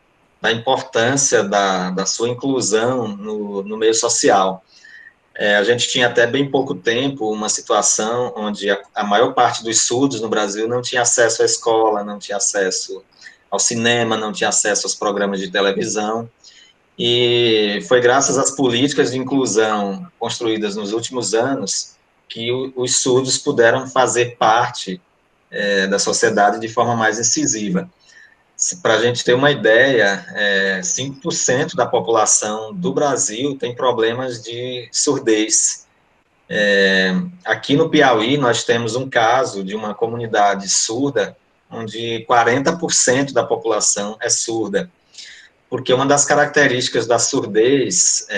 da importância da sua inclusão no meio social. A gente tinha até bem pouco tempo uma situação onde a maior parte dos surdos no Brasil não tinha acesso à escola, não tinha acesso ao cinema, não tinha acesso aos programas de televisão, e foi graças às políticas de inclusão construídas nos últimos anos que os surdos puderam fazer parte da sociedade de forma mais incisiva. Para a gente ter uma ideia, 5% da população do Brasil tem problemas de surdez. Aqui no Piauí, nós temos um caso de uma comunidade surda, onde 40% da população é surda, porque uma das características da surdez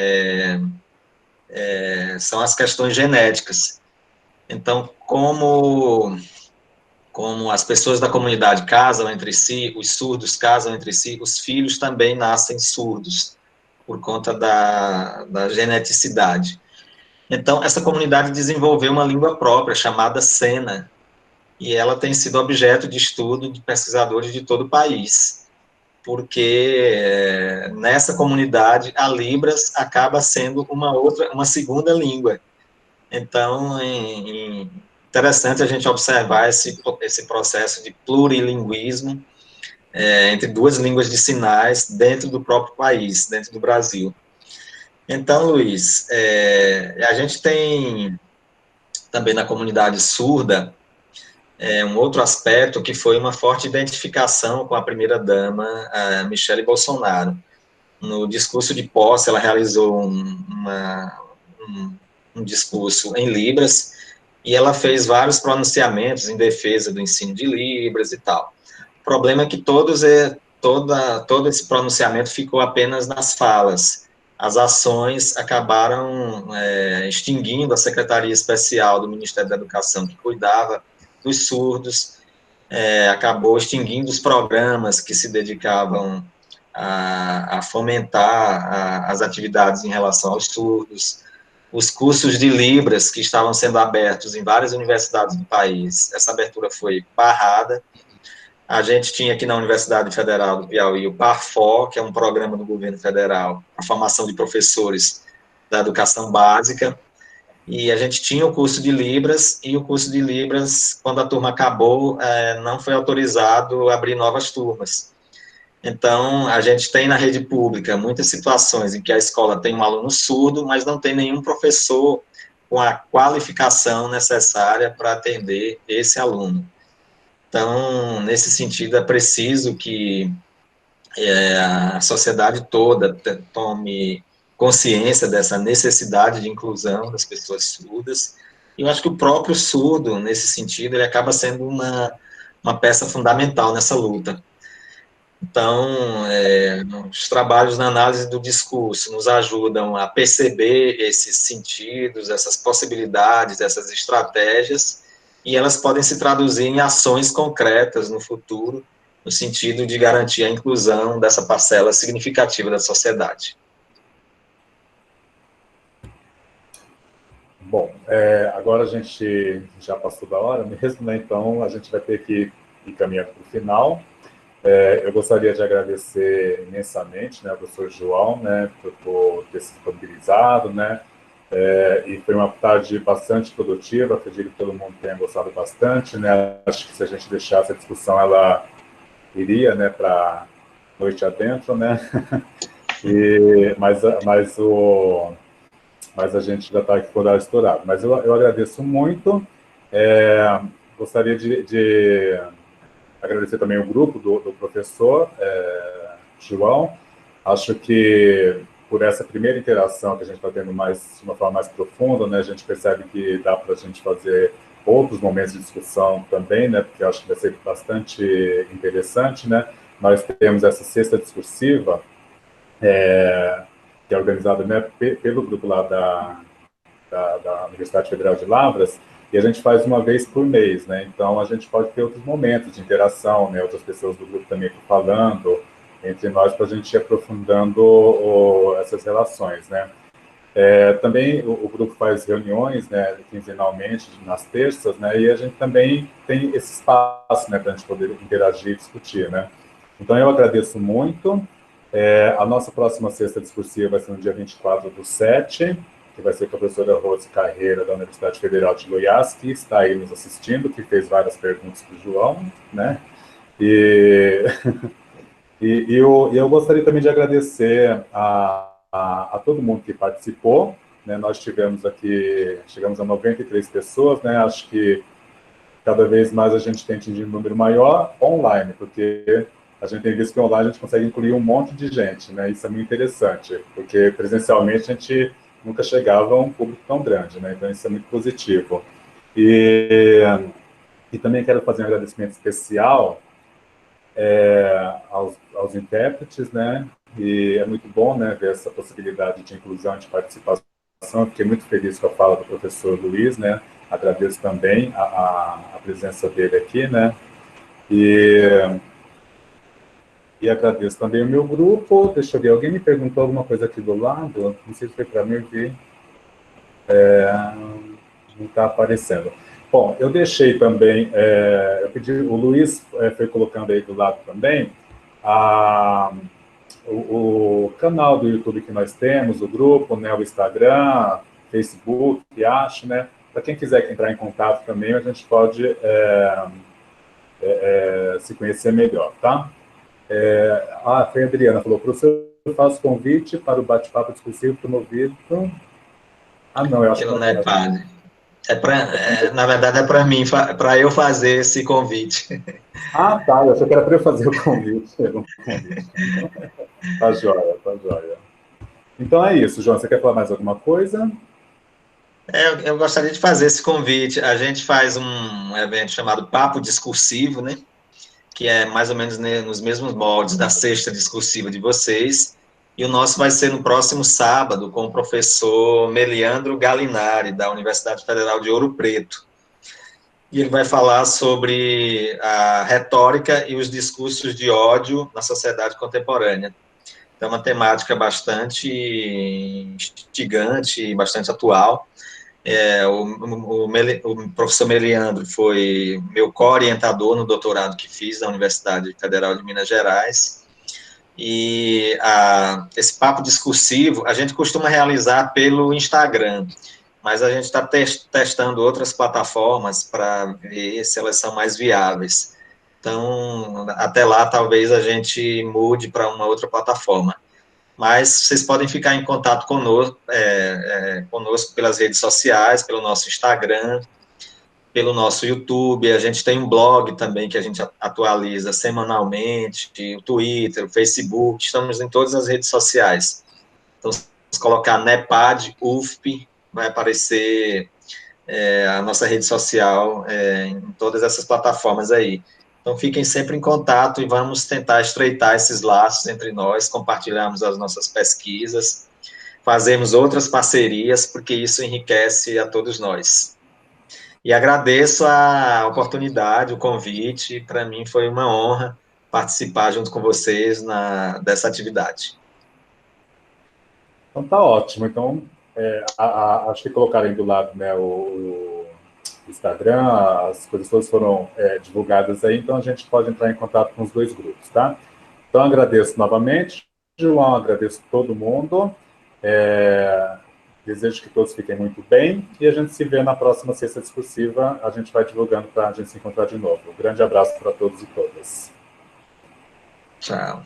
são as questões genéticas. Então, como as pessoas da comunidade casam entre si, os surdos casam entre si, os filhos também nascem surdos, por conta da geneticidade. Então, essa comunidade desenvolveu uma língua própria, chamada Sena, e ela tem sido objeto de estudo de pesquisadores de todo o país, porque nessa comunidade a Libras acaba sendo uma segunda língua. Então, interessante a gente observar esse processo de plurilinguismo entre duas línguas de sinais dentro do próprio país, dentro do Brasil. Então, Luiz, a gente tem também na comunidade surda um outro aspecto que foi uma forte identificação com a primeira-dama, a Michele Bolsonaro. No discurso de posse, ela realizou um discurso em Libras, e ela fez vários pronunciamentos em defesa do ensino de Libras e tal. O problema é que todo esse pronunciamento ficou apenas nas falas. As ações acabaram extinguindo a Secretaria Especial do Ministério da Educação, que cuidava dos surdos, acabou extinguindo os programas que se dedicavam a fomentar as atividades em relação aos surdos. Os cursos de Libras que estavam sendo abertos em várias universidades do país, essa abertura foi barrada. A gente tinha aqui na Universidade Federal do Piauí o PARFO, que é um programa do governo federal, a formação de professores da educação básica, e a gente tinha o curso de Libras, e o curso de Libras, quando a turma acabou, não foi autorizado a abrir novas turmas. Então, a gente tem na rede pública muitas situações em que a escola tem um aluno surdo, mas não tem nenhum professor com a qualificação necessária para atender esse aluno. Então, nesse sentido, é preciso que a sociedade toda tome consciência dessa necessidade de inclusão das pessoas surdas. E eu acho que o próprio surdo, nesse sentido, ele acaba sendo uma peça fundamental nessa luta. Então, os trabalhos na análise do discurso nos ajudam a perceber esses sentidos, essas possibilidades, essas estratégias, e elas podem se traduzir em ações concretas no futuro, no sentido de garantir a inclusão dessa parcela significativa da sociedade. Bom, agora a gente já passou da hora mesmo, né? Então a gente vai ter que ir caminhando para o final. Eu gostaria de agradecer imensamente, né, ao professor João, né, por ter se disponibilizado, né, e foi uma tarde bastante produtiva, acredito que todo mundo tenha gostado bastante, né, acho que se a gente deixasse a discussão, ela iria, né, para noite adentro, né, mas a gente já está aqui com o horário estourado. Mas eu agradeço muito, gostaria de agradecer também o grupo do professor João. Acho que por essa primeira interação que a gente está tendo de uma forma mais profunda, né, a gente percebe que dá para a gente fazer outros momentos de discussão também, né, porque eu acho que vai ser bastante interessante, né. Nós temos essa sexta discursiva, que é organizada, né, pelo grupo lá da Universidade Federal de Lavras, e a gente faz uma vez por mês, né? Então a gente pode ter outros momentos de interação, né? Outras pessoas do grupo também falando entre nós para a gente ir aprofundando essas relações, né? Também o grupo faz reuniões, né, quinzenalmente, nas terças, né? E a gente também tem esse espaço, né, para a gente poder interagir e discutir, né? Então eu agradeço muito. A nossa próxima sexta discursiva vai ser no dia 24/7, que vai ser com a professora Rose Carreira, da Universidade Federal de Goiás, que está aí nos assistindo, que fez várias perguntas para o João, né? E eu gostaria também de agradecer a todo mundo que participou, né? Nós chegamos a 93 pessoas, né? Acho que cada vez mais a gente tem atingido um número maior online, porque a gente tem visto que online a gente consegue incluir um monte de gente, né? Isso é muito interessante, porque presencialmente a gente nunca chegava a um público tão grande, né? Então isso é muito positivo. E também quero fazer um agradecimento especial aos intérpretes, né? E é muito bom, né, ver essa possibilidade de inclusão, de participação. Eu fiquei muito feliz com a fala do professor Luiz, né? Agradeço também a presença dele aqui, né? E agradeço também o meu grupo. Deixa eu ver, alguém me perguntou alguma coisa aqui do lado? Não sei se foi para mim, eu vi. Não está aparecendo. Bom, eu deixei também, eu pedi, o Luiz foi colocando aí do lado também, o canal do YouTube que nós temos, o grupo, né, o Instagram, Facebook, acho, né? Para quem quiser entrar em contato também, a gente pode se conhecer melhor, tá? Foi a Adriana, falou, professor faço convite para o bate-papo discursivo promovido... Ah, não, eu acho que Pelo NEPAD. Na verdade, é para mim, para eu fazer esse convite. Ah, tá, eu achei que era para eu fazer o convite. Tá joia, tá joia. Então é isso, João, você quer falar mais alguma coisa? Eu gostaria de fazer esse convite. A gente faz um evento chamado Papo Discursivo, né? Que é mais ou menos nos mesmos moldes da sexta discursiva de vocês. E o nosso vai ser no próximo sábado, com o professor Meliandro Galinari, da Universidade Federal de Ouro Preto. E ele vai falar sobre a retórica e os discursos de ódio na sociedade contemporânea. Então, é uma temática bastante instigante e bastante atual. O professor Meliandro foi meu co-orientador no doutorado que fiz na Universidade Federal de Minas Gerais. E esse papo discursivo a gente costuma realizar pelo Instagram, mas a gente está testando outras plataformas para ver se elas são mais viáveis. Então, até lá, talvez a gente mude para uma outra plataforma. Mas vocês podem ficar em contato conosco, conosco pelas redes sociais, pelo nosso Instagram, pelo nosso YouTube. A gente tem um blog também que a gente atualiza semanalmente, o Twitter, o Facebook, estamos em todas as redes sociais. Então, se colocar NEPAD, UFP, vai aparecer a nossa rede social em todas essas plataformas aí. Então, fiquem sempre em contato e vamos tentar estreitar esses laços entre nós, compartilharmos as nossas pesquisas, fazermos outras parcerias, porque isso enriquece a todos nós. E agradeço a oportunidade, o convite, para mim foi uma honra participar junto com vocês dessa atividade. Então tá ótimo. Então, acho que colocarem do lado, né, o Instagram, as coisas todas foram divulgadas aí, então a gente pode entrar em contato com os dois grupos, tá? Então agradeço novamente, João, agradeço todo mundo, desejo que todos fiquem muito bem e a gente se vê na próxima sexta discursiva, a gente vai divulgando para a gente se encontrar de novo. Um grande abraço para todos e todas. Tchau.